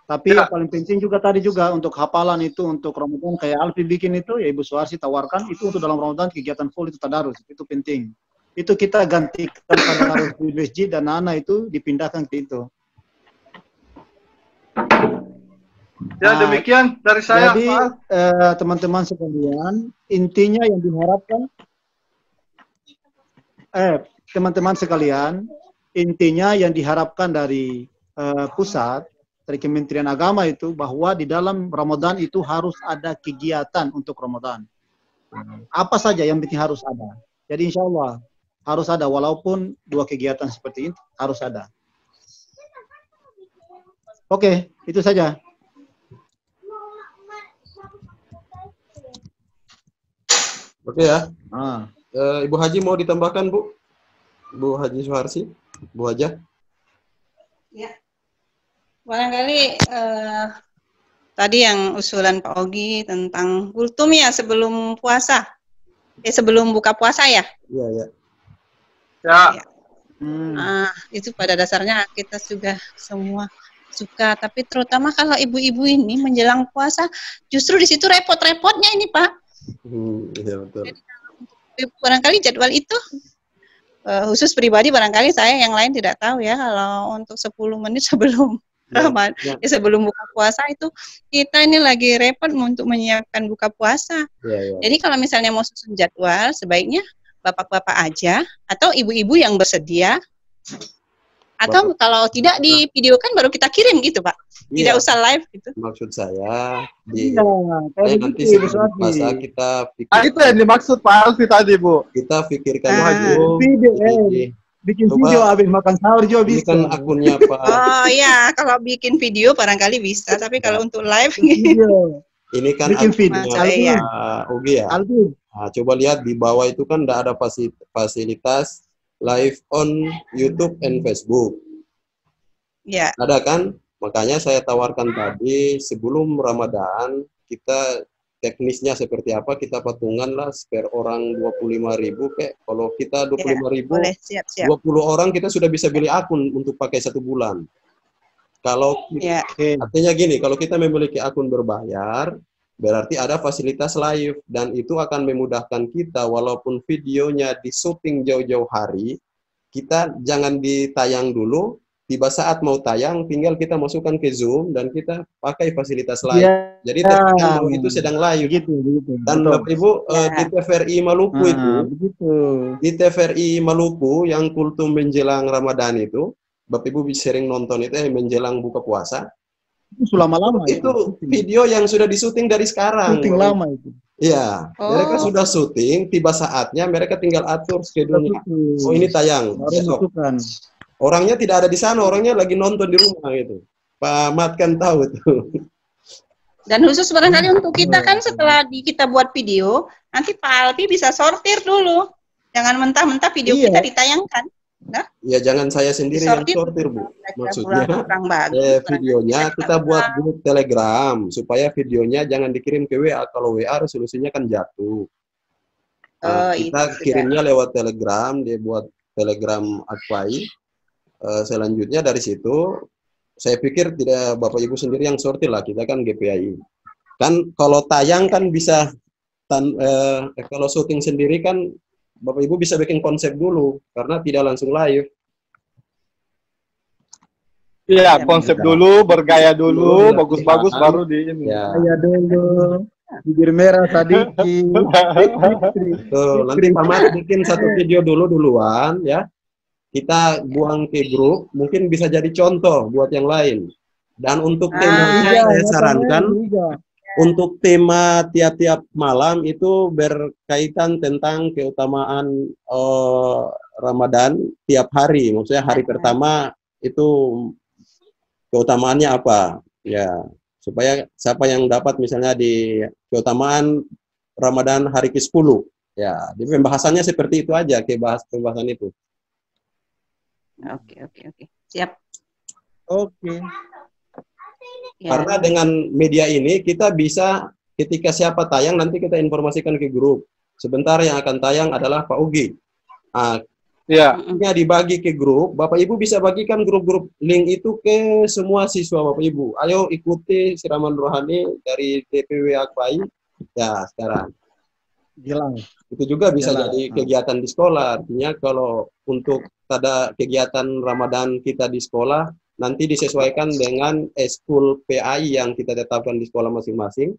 Tapi yang paling penting juga tadi juga untuk hafalan itu untuk Ramadan kayak Alfi bikin itu ya Ibu Suharsi tawarkan itu untuk dalam Ramadan kegiatan full itu tadarus itu penting. Itu kita gantikan tadarus di masjid dan anak itu dipindahkan ke itu. Ya demikian dari saya. Jadi teman-teman sekalian intinya yang diharapkan teman-teman sekalian intinya yang diharapkan dari pusat dari Kementerian Agama itu bahwa di dalam Ramadan itu harus ada kegiatan untuk Ramadan. Apa saja yang penting harus ada. Jadi insya Allah harus ada walaupun 2 kegiatan seperti ini harus ada. Oke, itu saja. Oke ya. Ibu Haji mau ditambahkan Bu? Bu Haji Suharsi? Bu Haja? Ya. Barangkali tadi yang usulan Pak Ogi tentang kultum ya sebelum puasa, sebelum buka puasa ya. Iya. Itu pada dasarnya kita juga semua suka, tapi terutama kalau ibu-ibu ini menjelang puasa, justru di situ repot-repotnya ini Pak. Iya betul. Jadi, barangkali jadwal itu khusus pribadi barangkali saya yang lain tidak tahu ya kalau untuk 10 menit sebelum Ramadan, sebelum buka puasa itu kita ini lagi repot untuk menyiapkan buka puasa. Jadi kalau misalnya mau susun jadwal, sebaiknya bapak-bapak aja atau ibu-ibu yang bersedia, atau kalau tidak di video kan baru kita kirim gitu Pak, tidak usah live gitu. Maksud saya nanti sebelum puasa kita pikirkan. Itu yang dimaksud Pak Alfi tadi Bu. Kita pikirkan bikin video habis makan sahur juga bisa. Ini kan akunnya Pak. Oh iya, kalau bikin video barangkali bisa, tapi kalau untuk live ini kan bikin video. Ugi ya. Nah, coba lihat di bawah itu kan tidak ada fasilitas live on YouTube and Facebook. Ya. Ada kan? Makanya saya tawarkan tadi sebelum Ramadan kita teknisnya seperti apa, kita patungan lah per orang 25.000 kayak kalau kita 25.000 20 orang kita sudah bisa beli akun untuk pakai 1 bulan. Kalau artinya gini, kalau kita memiliki akun berbayar berarti ada fasilitas live dan itu akan memudahkan kita walaupun videonya di syuting jauh-jauh hari, kita jangan ditayang dulu, tiba saat mau tayang, tinggal kita masukkan ke Zoom dan kita pakai fasilitas live. Iya. Jadi terkadang bahwa itu sedang live. Begitu. Dan Betul. Bapak Ibu di TVRI Maluku itu, begitu. di TVRI Maluku yang kultum menjelang Ramadan itu, Bapak Ibu bisa sering nonton itu menjelang buka puasa. Itu lama-lama itu video yang sudah disuting dari sekarang. Syuting lama itu. Iya, mereka sudah syuting, tiba saatnya mereka tinggal atur schedule-nya. Oh ini tayang besok. Orangnya tidak ada di sana, orangnya lagi nonton di rumah gitu. Pak Mat kan tahu tuh. Dan khusus barangkali untuk kita kan setelah kita buat video, nanti Pak Alfi bisa sortir dulu. Jangan mentah-mentah video kita ditayangkan. Nah? Ya jangan saya sendiri yang sortir, Bu. Maksudnya videonya kita buat grup Telegram supaya videonya jangan dikirim ke WA. Kalau WA resolusinya kan jatuh. Nah, kita kirimnya lewat Telegram, dia buat Telegram Akpai. Selanjutnya dari situ saya pikir tidak Bapak Ibu sendiri yang sortir lah, kita kan GPAI. Kan kalau tayang kan bisa kalau syuting sendiri kan Bapak Ibu bisa bikin konsep dulu karena tidak langsung live. Iya, konsep dulu, bergaya dulu, bagus-bagus baru di ini. Ya. Gaya dulu. Bibir merah tadi. Tuh, nanti Pak Mat bikin satu video duluan ya. Kita buang ke grup, mungkin bisa jadi contoh buat yang lain. Dan untuk temanya saya sarankan, untuk tema tiap-tiap malam itu berkaitan tentang keutamaan Ramadan tiap hari. Maksudnya hari pertama itu keutamaannya apa? Ya, supaya siapa yang dapat misalnya di keutamaan Ramadan hari ke-10. Ya, jadi pembahasannya seperti itu aja, pembahasan itu. Oke. Siap. Oke. Karena dengan media ini kita bisa ketika siapa tayang nanti kita informasikan ke grup. Sebentar yang akan tayang adalah Pak Ugi. Dibagi ke grup, Bapak Ibu bisa bagikan grup-grup link itu ke semua siswa Bapak Ibu. Ayo ikuti siraman rohani dari DPW Akpai. Ya sekarang. Jelang. Itu juga bisa jadi kegiatan di sekolah. Artinya kalau untuk ada kegiatan Ramadan kita di sekolah, nanti disesuaikan dengan eskul PAI yang kita tetapkan di sekolah masing-masing.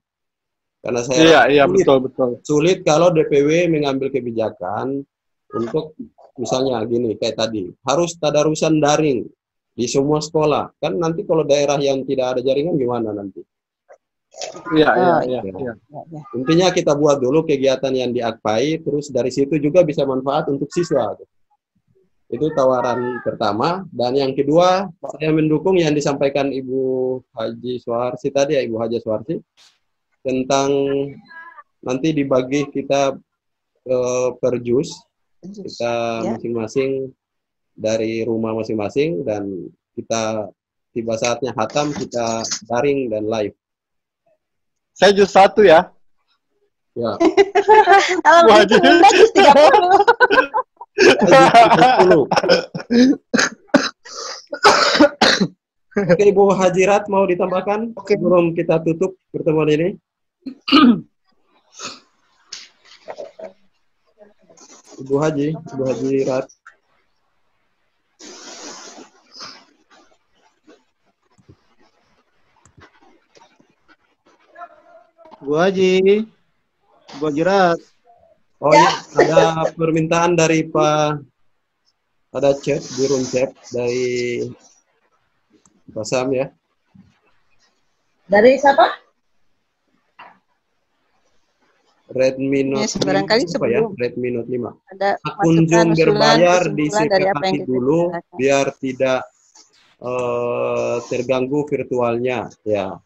Karena saya betul. Sulit kalau DPW mengambil kebijakan untuk misalnya gini kayak tadi, harus tadarusan daring di semua sekolah. Kan nanti kalau daerah yang tidak ada jaringan gimana nanti? Iya. Intinya kita buat dulu kegiatan yang di Akpai, terus dari situ juga bisa manfaat untuk siswa. Itu tawaran pertama. Dan yang kedua, saya mendukung yang disampaikan Ibu Haji Suharsi tadi, Ibu Haji Suharsi, tentang nanti dibagi kita per juz, kita masing-masing dari rumah masing-masing, dan kita tiba saatnya khatam, kita daring dan live. Saya juz 1 ya. Ya. Kalau begitu Bunda juz 30. Oke, Ibu Hajirat mau ditambahkan sebelum kita tutup pertemuan ini? Ibu Hajirat. Bu Hajirat. Oh ya, ada permintaan dari Pak, ada chat di room chat dari Pak Sam ya. Dari siapa? Redmi Note 5, barangkali ya? Redmi Note 5. Ada akun Zoom berbayar disepakati dulu biar tidak terganggu virtualnya ya.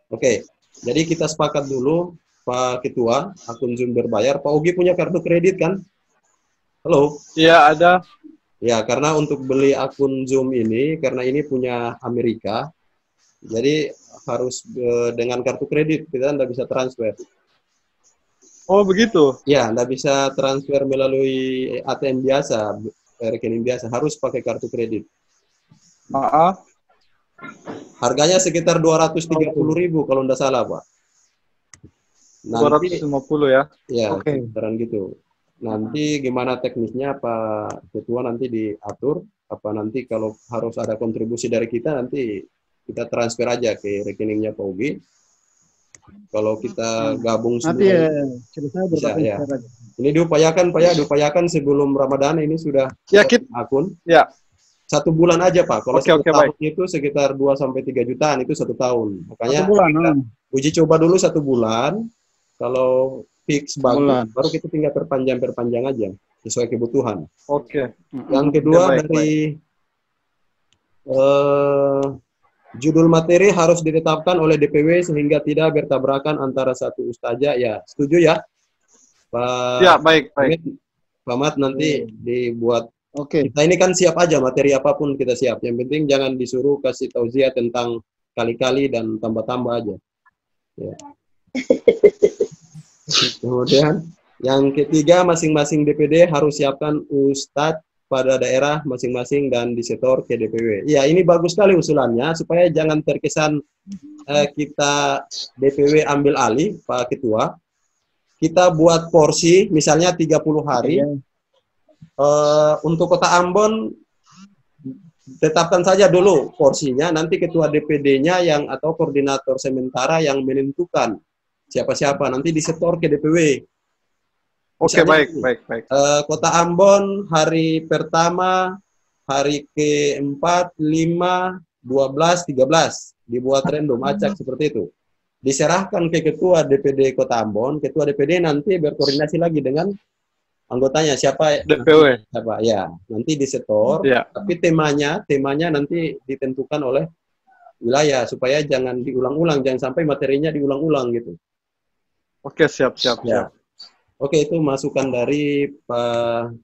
Oke. Jadi kita sepakat dulu Pak Ketua, akun Zoom berbayar. Pak Ugi punya kartu kredit kan? Halo? Iya, ada. Ya, karena untuk beli akun Zoom ini, karena ini punya Amerika, jadi harus dengan kartu kredit, kita tidak bisa transfer. Oh, begitu? Ya, tidak bisa transfer melalui ATM biasa, rekening biasa, harus pakai kartu kredit. Harganya sekitar 230.000 kalau tidak salah, Pak. Nanti, 250 ya? Ya, sekitaran gitu. Nanti gimana teknisnya Pak Ketua nanti diatur. apa nanti kalau harus ada kontribusi dari kita, nanti kita transfer aja ke rekeningnya Pak Ugi. Kalau kita gabung Nanti semua, selesai bisa berapa ya. aja. Ini diupayakan Pak ya, diupayakan sebelum Ramadan ini sudah akun. Ya. 1 bulan aja Pak. Kalau Oke, 1 tahun baik. itu sekitar 2 sampai 3 jutaan, itu 1 tahun. Makanya 1 bulan. kita uji coba dulu 1 bulan. Kalau fix bagus, baru kita tinggal perpanjang aja sesuai kebutuhan. Oke. Yang kedua Baik, dari judul materi harus ditetapkan oleh DPW sehingga tidak bertabrakan antara satu ustazah. Ya, setuju ya, Pak? Ya, baik. Pak Mat, nanti dibuat. Oke. Kita ini kan siap aja, materi apapun kita siap. Yang penting jangan disuruh kasih tausiah tentang kali-kali dan tambah-tambah aja. Ya. Kemudian yang ketiga, masing-masing DPD harus siapkan ustadz pada daerah masing-masing dan disetor ke DPW. Ya, ini bagus sekali usulannya supaya jangan terkesan kita DPW ambil alih, Pak Ketua. Kita buat porsi, misalnya 30 hari. Untuk Kota Ambon, tetapkan saja dulu porsinya, nanti Ketua DPD-nya yang atau koordinator sementara yang menentukan siapa-siapa, nanti disetor ke DPW. Oke, baik. Kota Ambon hari pertama, hari ke-4, 5, 12, 13 dibuat random acak seperti itu. Diserahkan ke Ketua DPD Kota Ambon, Ketua DPD nanti berkoordinasi lagi dengan anggotanya siapa DPW. Siapa ya, nanti disetor. Ya. Tapi temanya nanti ditentukan oleh wilayah supaya jangan diulang-ulang, jangan sampai materinya diulang-ulang gitu. Oke, siap. Ya. Oke, itu masukan dari Pak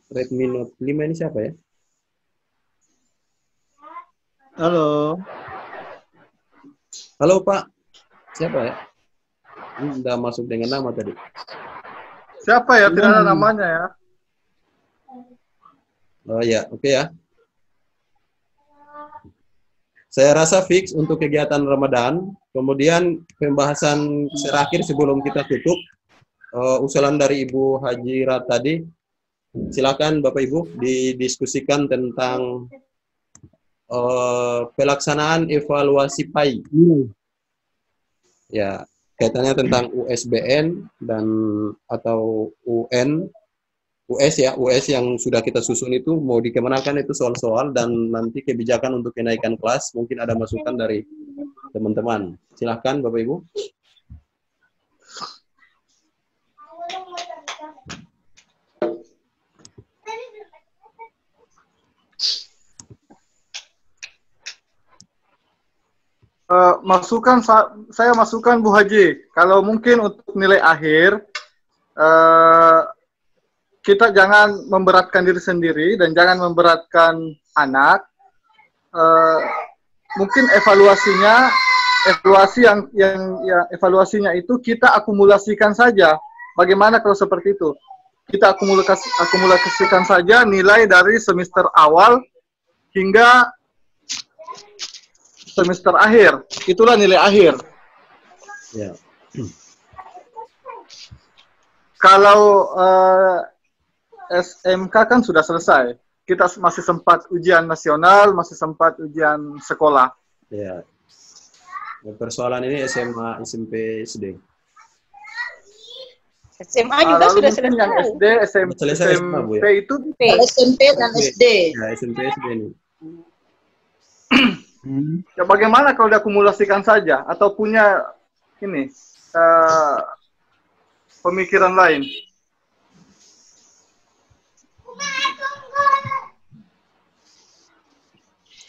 Redmi Note 5 ini siapa ya? Halo. Halo Pak, siapa ya? Ini udah masuk dengan nama tadi. Siapa ya? Tidak ada namanya ya. Oh ya, oke ya. Saya rasa fix untuk kegiatan Ramadan. Kemudian pembahasan terakhir sebelum kita tutup, usulan dari Ibu Haji Rat tadi, silakan Bapak Ibu didiskusikan tentang pelaksanaan evaluasi PAI. Ya, kaitannya tentang USBN dan atau US yang sudah kita susun itu mau dikemanakan itu soal-soal, dan nanti kebijakan untuk kenaikan kelas mungkin ada masukan dari teman-teman. Silahkan Bapak Ibu. Saya masukkan Bu Haji, kalau mungkin untuk nilai akhir kita jangan memberatkan diri sendiri dan jangan memberatkan anak. Mungkin evaluasinya itu kita akumulasikan saja. Bagaimana kalau seperti itu? Kita akumulasikan saja nilai dari semester awal hingga semester akhir. Itulah nilai akhir. Ya. Kalau SMK kan sudah selesai. Kita masih sempat ujian nasional, masih sempat ujian sekolah. Ya. Persoalan ini SMA, SMP, SD. SMA juga sudah selesai. Yang SD, SMP Bu, ya? itu SMP dan SD. Ya, SMP, SD ini. Ya, bagaimana kalau diakumulasikan saja atau punya ini pemikiran lain?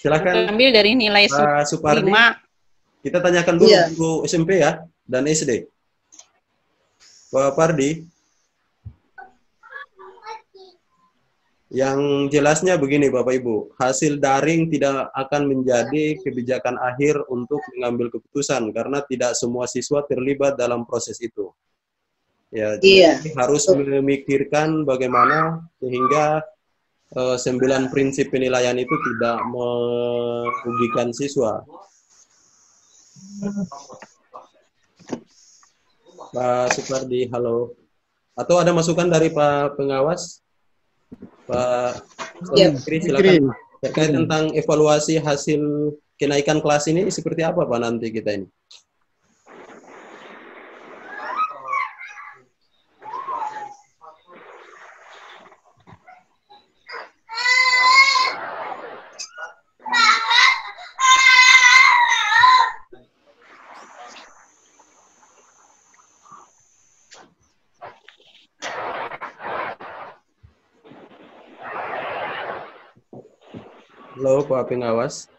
Silakan. Ambil dari nilai Pak Supardi. 5. Kita tanyakan dulu untuk SMP ya dan SD. Pak Pardi. Yang jelasnya begini Bapak Ibu, hasil daring tidak akan menjadi kebijakan akhir untuk mengambil keputusan karena tidak semua siswa terlibat dalam proses itu. Ya, jadi harus memikirkan bagaimana sehingga 9 prinsip penilaian itu tidak merugikan siswa. Pak Supardi, halo. Atau ada masukan dari Pak Pengawas? Pak Fikri, silakan. Terkait tentang evaluasi hasil kenaikan kelas ini seperti apa Pak nanti kita ini? Halo Pak Pengawas.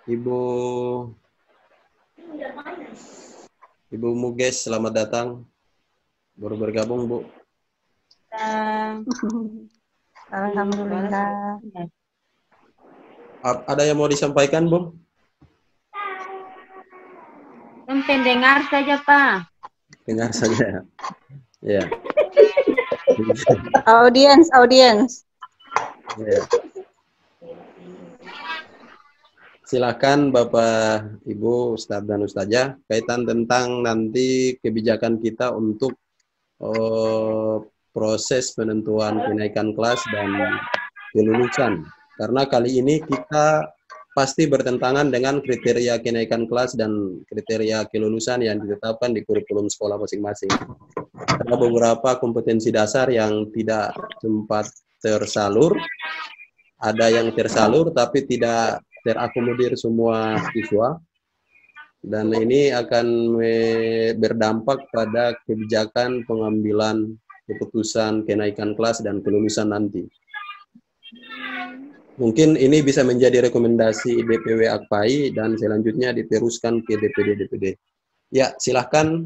Ibu Muges, selamat datang. Baru bergabung, Bu. Alhamdulillah. Ada yang mau disampaikan, Bu? Pendengar saja, Pak. Dengar saja. Ya. Audiens. Ya. Silakan Bapak, Ibu, Ustadz dan Ustazah, kaitan tentang nanti kebijakan kita untuk proses penentuan kenaikan kelas dan kelulusan. Karena kali ini kita pasti bertentangan dengan kriteria kenaikan kelas dan kriteria kelulusan yang ditetapkan di kurikulum sekolah masing-masing. Ada beberapa kompetensi dasar yang tidak sempat tersalur, ada yang tersalur tapi tidak terakomodir semua siswa, dan ini akan berdampak pada kebijakan pengambilan keputusan kenaikan kelas dan kelulusan nanti. Mungkin ini bisa menjadi rekomendasi DPW AKPAI dan selanjutnya diteruskan ke DPD-DPD. Ya, silahkan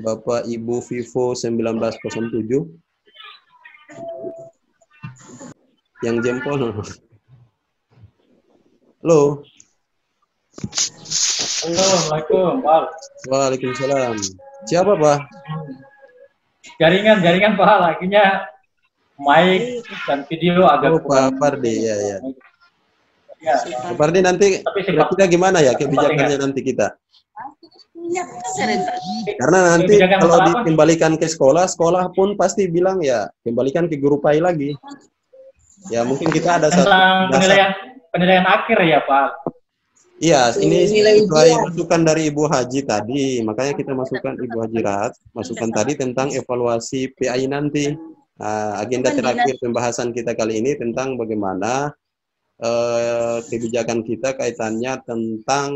Bapak Ibu Vivo 1907 yang jempol. Halo. Assalamualaikum, Pak. Waalaikumsalam. Siapa, Pak? Jaringan Pak, akhirnya mic dan video agak Pak Pardi, ya. Pak Pardi, nanti kira-kira gimana ya kebijakannya nanti kita? Karena nanti kalau dikembalikan ke sekolah, sekolah pun pasti bilang ya kembalikan ke guru PAI lagi. Ya mungkin kita ada satu penilaian akhir ya Pak. Iya, ini sesuai masukan dari Ibu Haji tadi, makanya kita masukkan Ibu Haji Rahat, masukan tadi tentang evaluasi PAI nanti. Agenda terakhir pembahasan kita kali ini tentang bagaimana kebijakan kita kaitannya tentang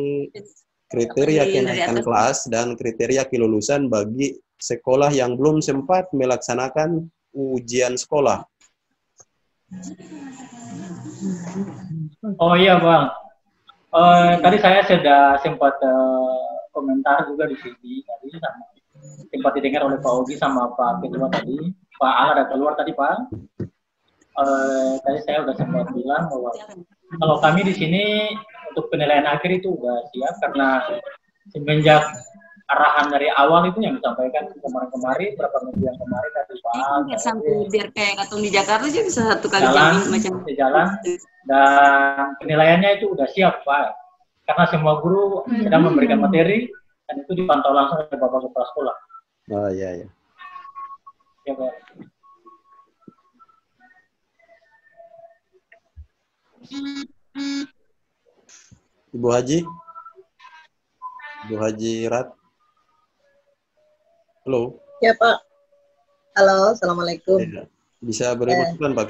kriteria kenaikan kelas dan kriteria kelulusan bagi sekolah yang belum sempat melaksanakan ujian sekolah. Oh iya Bang, tadi saya sudah sempat komentar juga di sini tadi, sempat didengar oleh Pak Ogi sama Pak Ketua tadi. Pak Al ada keluar tadi Pak. Tadi saya sudah sempat bilang bahwa kalau kami di sini untuk penilaian akhir itu sudah siap karena semenjak arahan dari awal itu yang disampaikan kemarin-kemarin beberapa minggu yang kemarin dari Pak Al. Sampai biar kayak katong di Jakarta juga bisa satu kali jalan dan penilaiannya itu sudah siap Pak. Karena semua guru sedang memberikan materi dan itu dipantau langsung oleh Bapak Kepala Sekolah. Oh iya. Ya, Pak. Ibu Haji Rat. Halo. Ya Pak. Halo, assalamualaikum. Ya, bisa beri masukan Pak,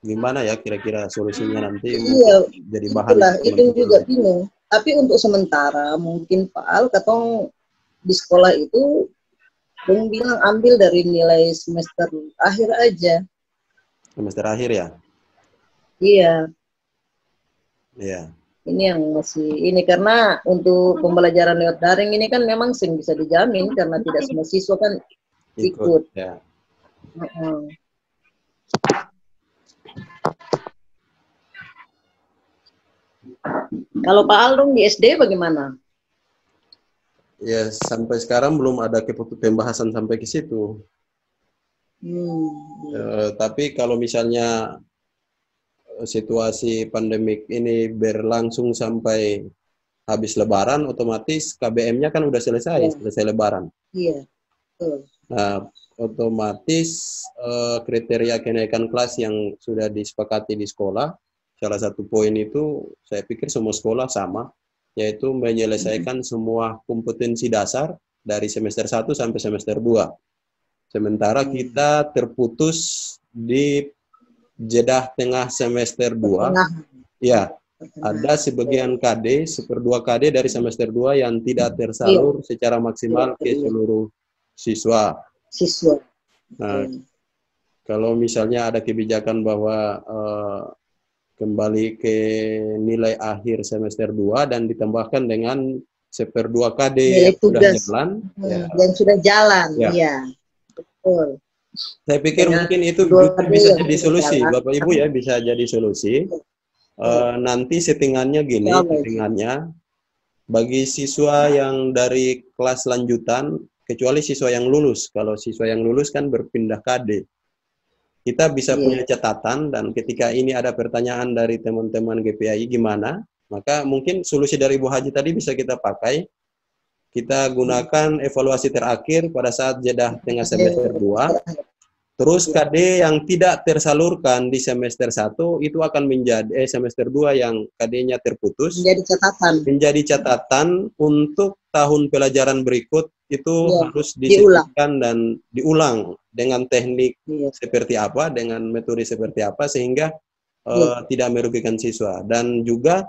gimana ya kira-kira solusinya nanti? Iya. Jadi bahan. Itu juga bingung. Tapi untuk sementara mungkin Pak Al katong di sekolah itu belum bilang ambil dari nilai semester akhir aja. Semester akhir ya? Iya. Iya. Ini yang masih ini karena untuk pembelajaran lewat daring ini kan memang sing bisa dijamin karena tidak semua siswa kan ikut. Ya. Kalau Pak Al dong di SD bagaimana? Ya, sampai sekarang belum ada pembahasan sampai ke situ. Tapi kalau misalnya situasi pandemik ini berlangsung sampai habis Lebaran, otomatis KBM-nya kan udah selesai Lebaran. Iya. Betul. Nah, otomatis kriteria kenaikan kelas yang sudah disepakati di sekolah, salah satu poin itu saya pikir semua sekolah sama, yaitu menyelesaikan semua kompetensi dasar dari semester 1 sampai semester 2. Sementara kita terputus di jeda tengah semester 2. Ya, ada sebagian KD, 1/2 KD dari semester 2 yang tidak tersalur secara maksimal ke seluruh siswa. Nah, kalau misalnya ada kebijakan bahwa kembali ke nilai akhir semester 2 dan ditambahkan dengan 1/2 KD yang sudah jalan, yang sudah jalan, ya. Iya. Betul. Saya pikir mungkin itu bisa jadi solusi, Bapak Ibu ya, bisa jadi solusi. Nanti settingannya gini, settingannya bagi siswa yang dari kelas lanjutan, kecuali siswa yang lulus. Kalau siswa yang lulus kan berpindah KD. Kita bisa punya catatan, dan ketika ini ada pertanyaan dari teman-teman GPAI gimana, maka mungkin solusi dari Bu Haji tadi bisa kita pakai. Kita gunakan evaluasi terakhir pada saat jeda tengah semester 2. Terus KD yang tidak tersalurkan di semester 1 itu akan menjadi semester 2 yang KD-nya terputus. Menjadi catatan untuk tahun pelajaran berikut itu harus disisipkan dan diulang dengan teknik seperti apa, dengan metode seperti apa, sehingga tidak merugikan siswa. Dan juga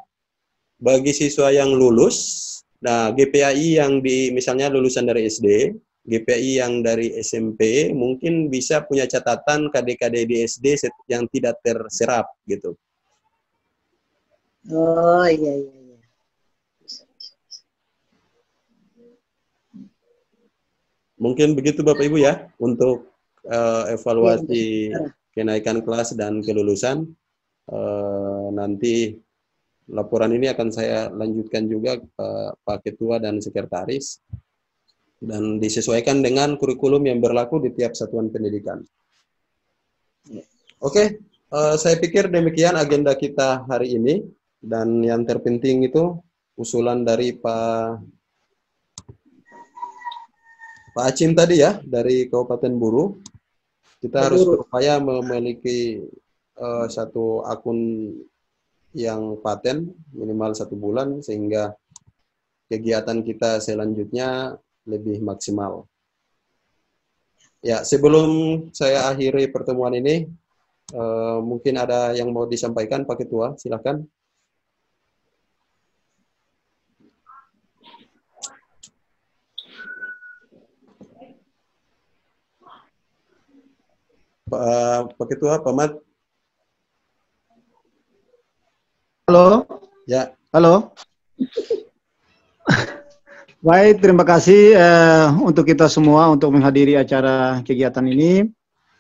bagi siswa yang lulus, nah GPAI yang misalnya lulusan dari SD, GPAI yang dari SMP mungkin bisa punya catatan KD-KD di SD yang tidak terserap gitu. Oh iya. Mungkin begitu Bapak Ibu ya untuk evaluasi kenaikan kelas dan kelulusan. Nanti laporan ini akan saya lanjutkan juga ke Pak Ketua dan Sekretaris, dan disesuaikan dengan kurikulum yang berlaku di tiap satuan pendidikan. Oke, saya pikir demikian agenda kita hari ini, dan yang terpenting itu usulan dari Pak Acim tadi ya, dari Kabupaten Buru. Kita harus berupaya memiliki satu akun yang paten minimal 1 bulan, sehingga kegiatan kita selanjutnya lebih maksimal. Ya, sebelum saya akhiri pertemuan ini, mungkin ada yang mau disampaikan Pak Ketua, silakan. Pak Ketua, Pak Mat. Halo. Ya. Halo. Baik, terima kasih untuk kita semua untuk menghadiri acara kegiatan ini.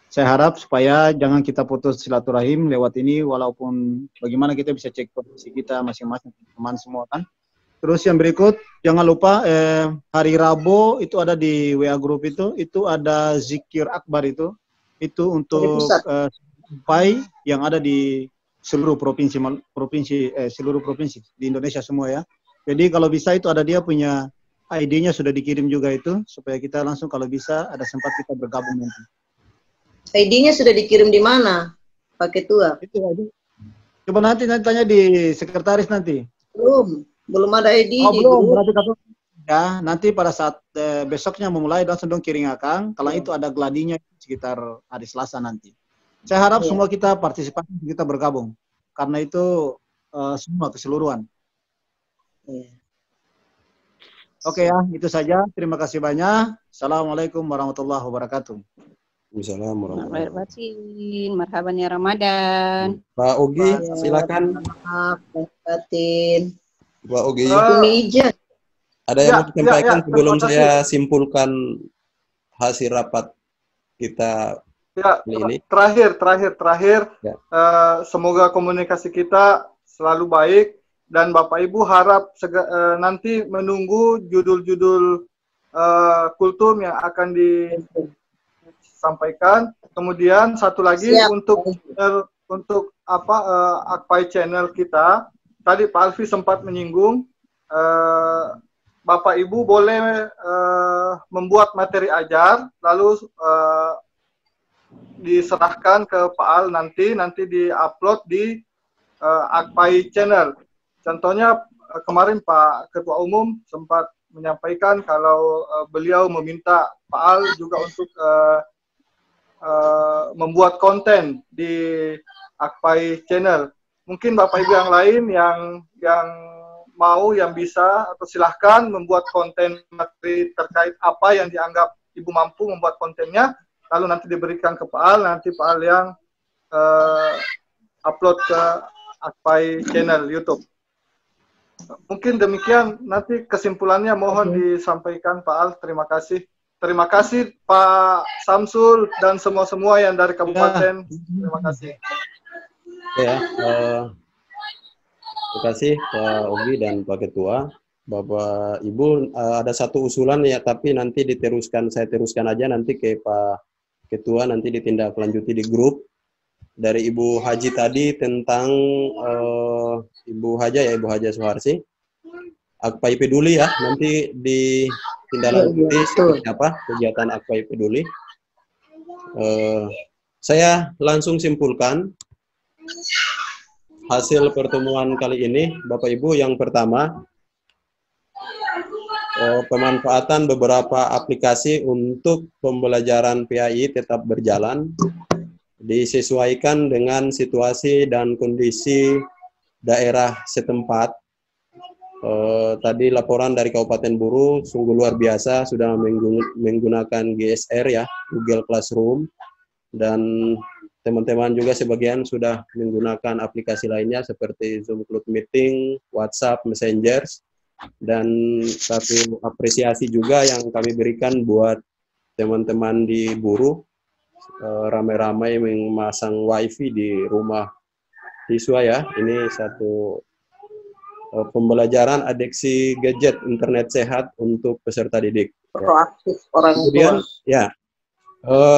Saya harap supaya jangan kita putus silaturahim lewat ini, walaupun bagaimana kita bisa cek posisi kita masing-masing teman semua kan. Terus yang berikut, jangan lupa hari Rabu itu ada di WA Group itu ada zikir akbar itu untuk sampai yang ada di seluruh provinsi seluruh provinsi di Indonesia semua ya. Jadi kalau bisa itu ada dia punya ID-nya sudah dikirim juga itu, supaya kita langsung kalau bisa ada sempat kita bergabung nanti. ID-nya sudah dikirim di mana, Pak Ketua? Itu ID. Coba nanti tanya di sekretaris nanti. Belum ada ID. Oh, belum. Berarti ya, nanti pada saat besoknya memulai langsung dong kirim akang. Kalau itu ada gladinya sekitar hari Selasa nanti. Saya harap semua kita partisipasi, kita bergabung. Karena itu semua keseluruhan. Oke ya, itu saja. Terima kasih banyak. Assalamualaikum warahmatullahi wabarakatuh. Waalaikumsalam warahmatullahi wabarakatuh. Marhaban ya Ramadan. Pak Ogi, silakan. Pak Ogi. Ada yang mau disampaikan sebelum saya simpulkan hasil rapat kita ini? Terakhir. Semoga komunikasi kita selalu baik. Dan Bapak Ibu harap nanti menunggu judul-judul kultum yang akan disampaikan. Kemudian satu lagi untuk Akpai channel kita. Tadi Pak Alfi sempat menyinggung Bapak Ibu boleh membuat materi ajar, lalu diserahkan ke Pak Al nanti di-upload di Akpai channel. Contohnya kemarin Pak Ketua Umum sempat menyampaikan kalau beliau meminta Pak Al juga untuk membuat konten di Akpai channel. Mungkin Bapak Ibu yang lain yang mau, yang bisa, atau silahkan membuat konten materi terkait apa yang dianggap Ibu mampu membuat kontennya, lalu nanti diberikan ke Pak Al, nanti Pak Al yang upload ke Akpai channel YouTube. Mungkin demikian, nanti kesimpulannya mohon disampaikan Pak Al. Terima kasih. Terima kasih Pak Samsul dan semua yang dari kabupaten. Terima kasih. Ya, terima kasih Pak Ogi dan Pak Ketua. Bapak Ibu, ada satu usulan ya, tapi nanti saya teruskan aja nanti ke Pak Ketua, nanti ditindaklanjuti di grup. Dari Ibu Haji tadi tentang Ibu Haja Suharsi. Akpai Peduli ya, nanti ditindaklanjuti seperti apa kegiatan Akpai Peduli. Saya langsung simpulkan hasil pertemuan kali ini, Bapak Ibu. Yang pertama, pemanfaatan beberapa aplikasi untuk pembelajaran PAI tetap berjalan, disesuaikan dengan situasi dan kondisi daerah setempat. Tadi laporan dari Kabupaten Buru sungguh luar biasa, sudah menggunakan GSR ya, Google Classroom, dan teman-teman juga sebagian sudah menggunakan aplikasi lainnya seperti Zoom Cloud Meeting, WhatsApp, Messenger, dan satu apresiasi juga yang kami berikan buat teman-teman di Buru, ramai-ramai memasang WiFi di rumah siswa ya. Ini satu pembelajaran adiksi gadget internet sehat untuk peserta didik. Proaktif orang tua. Kemudian ya,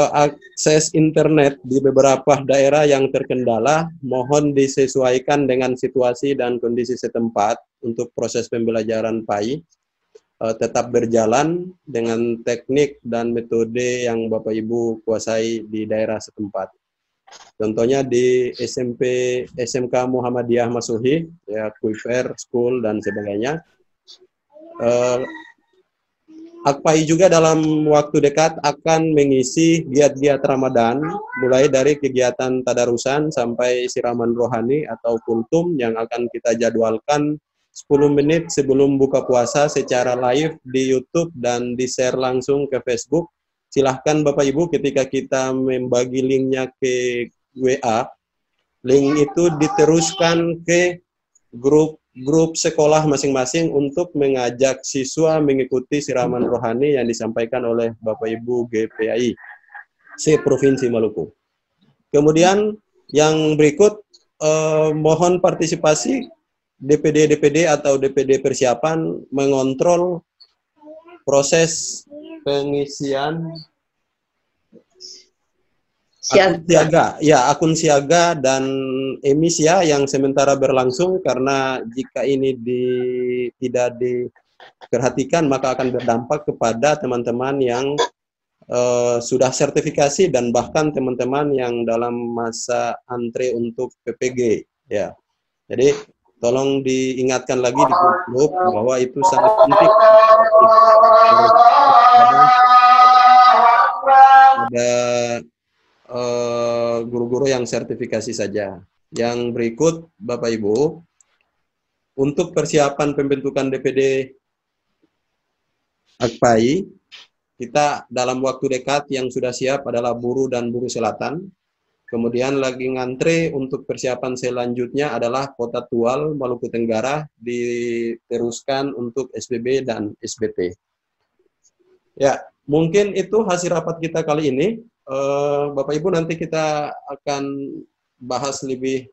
akses internet di beberapa daerah yang terkendala mohon disesuaikan dengan situasi dan kondisi setempat untuk proses pembelajaran PAI tetap berjalan dengan teknik dan metode yang Bapak Ibu kuasai di daerah setempat. Contohnya di SMK Muhammadiyah Masuhi, ya, Kuifer, School, dan sebagainya. Akpai juga dalam waktu dekat akan mengisi giat-giat Ramadan, mulai dari kegiatan tadarusan sampai siraman rohani atau kultum yang akan kita jadwalkan 10 menit sebelum buka puasa secara live di YouTube dan di-share langsung ke Facebook. Silahkan Bapak Ibu ketika kita membagi linknya ke WA, link itu diteruskan ke grup sekolah masing-masing untuk mengajak siswa mengikuti siraman rohani yang disampaikan oleh Bapak Ibu GPAI se-Provinsi Maluku. Kemudian yang berikut, mohon partisipasi DPD atau DPD persiapan mengontrol proses pengisian akun siaga, ya, akun siaga dan emisi ya, yang sementara berlangsung, karena jika ini tidak diperhatikan maka akan berdampak kepada teman-teman yang sudah sertifikasi dan bahkan teman-teman yang dalam masa antre untuk PPG ya. Jadi tolong diingatkan lagi di grup bahwa itu sangat penting. Ada guru-guru yang sertifikasi saja. Yang berikut Bapak Ibu, untuk persiapan pembentukan DPD Akpai, kita dalam waktu dekat yang sudah siap adalah Buru dan Buru Selatan. Kemudian lagi ngantre untuk persiapan selanjutnya adalah Kota Tual, Maluku Tenggara, diteruskan untuk SBB dan SBT. Ya, mungkin itu hasil rapat kita kali ini. Bapak Ibu, nanti kita akan bahas lebih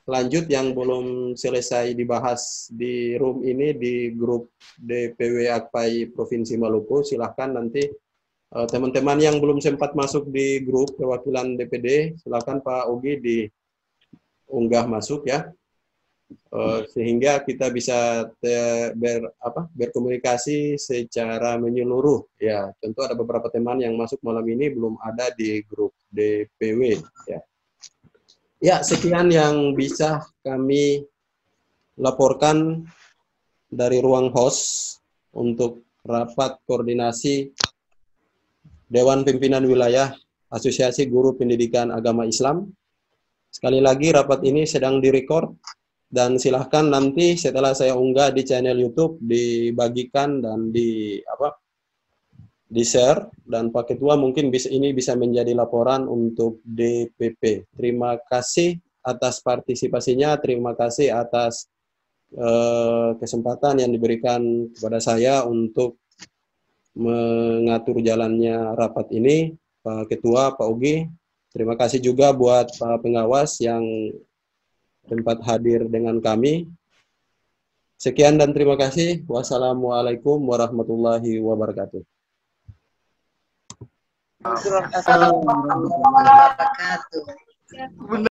lanjut yang belum selesai dibahas di room ini, di grup DPW Akpai Provinsi Maluku. Silahkan nanti teman-teman yang belum sempat masuk di grup perwakilan DPD, silakan Pak Ogi diunggah masuk ya. sehingga kita bisa berkomunikasi secara menyeluruh. Ya, tentu ada beberapa teman yang masuk malam ini belum ada di grup DPW. Ya, ya sekian yang bisa kami laporkan dari ruang host untuk rapat koordinasi Dewan Pimpinan Wilayah Asosiasi Guru Pendidikan Agama Islam. Sekali lagi rapat ini sedang direkord dan silahkan nanti setelah saya unggah di channel YouTube dibagikan dan di-share, dan Pak Ketua mungkin ini bisa menjadi laporan untuk DPP. Terima kasih atas partisipasinya, terima kasih atas kesempatan yang diberikan kepada saya untuk mengatur jalannya rapat ini. Pak Ketua, Pak Ugi, terima kasih juga buat Pak Pengawas yang sempat hadir dengan kami. Sekian dan terima kasih. Wassalamualaikum warahmatullahi wabarakatuh. Assalamualaikum warahmatullahi wabarakatuh.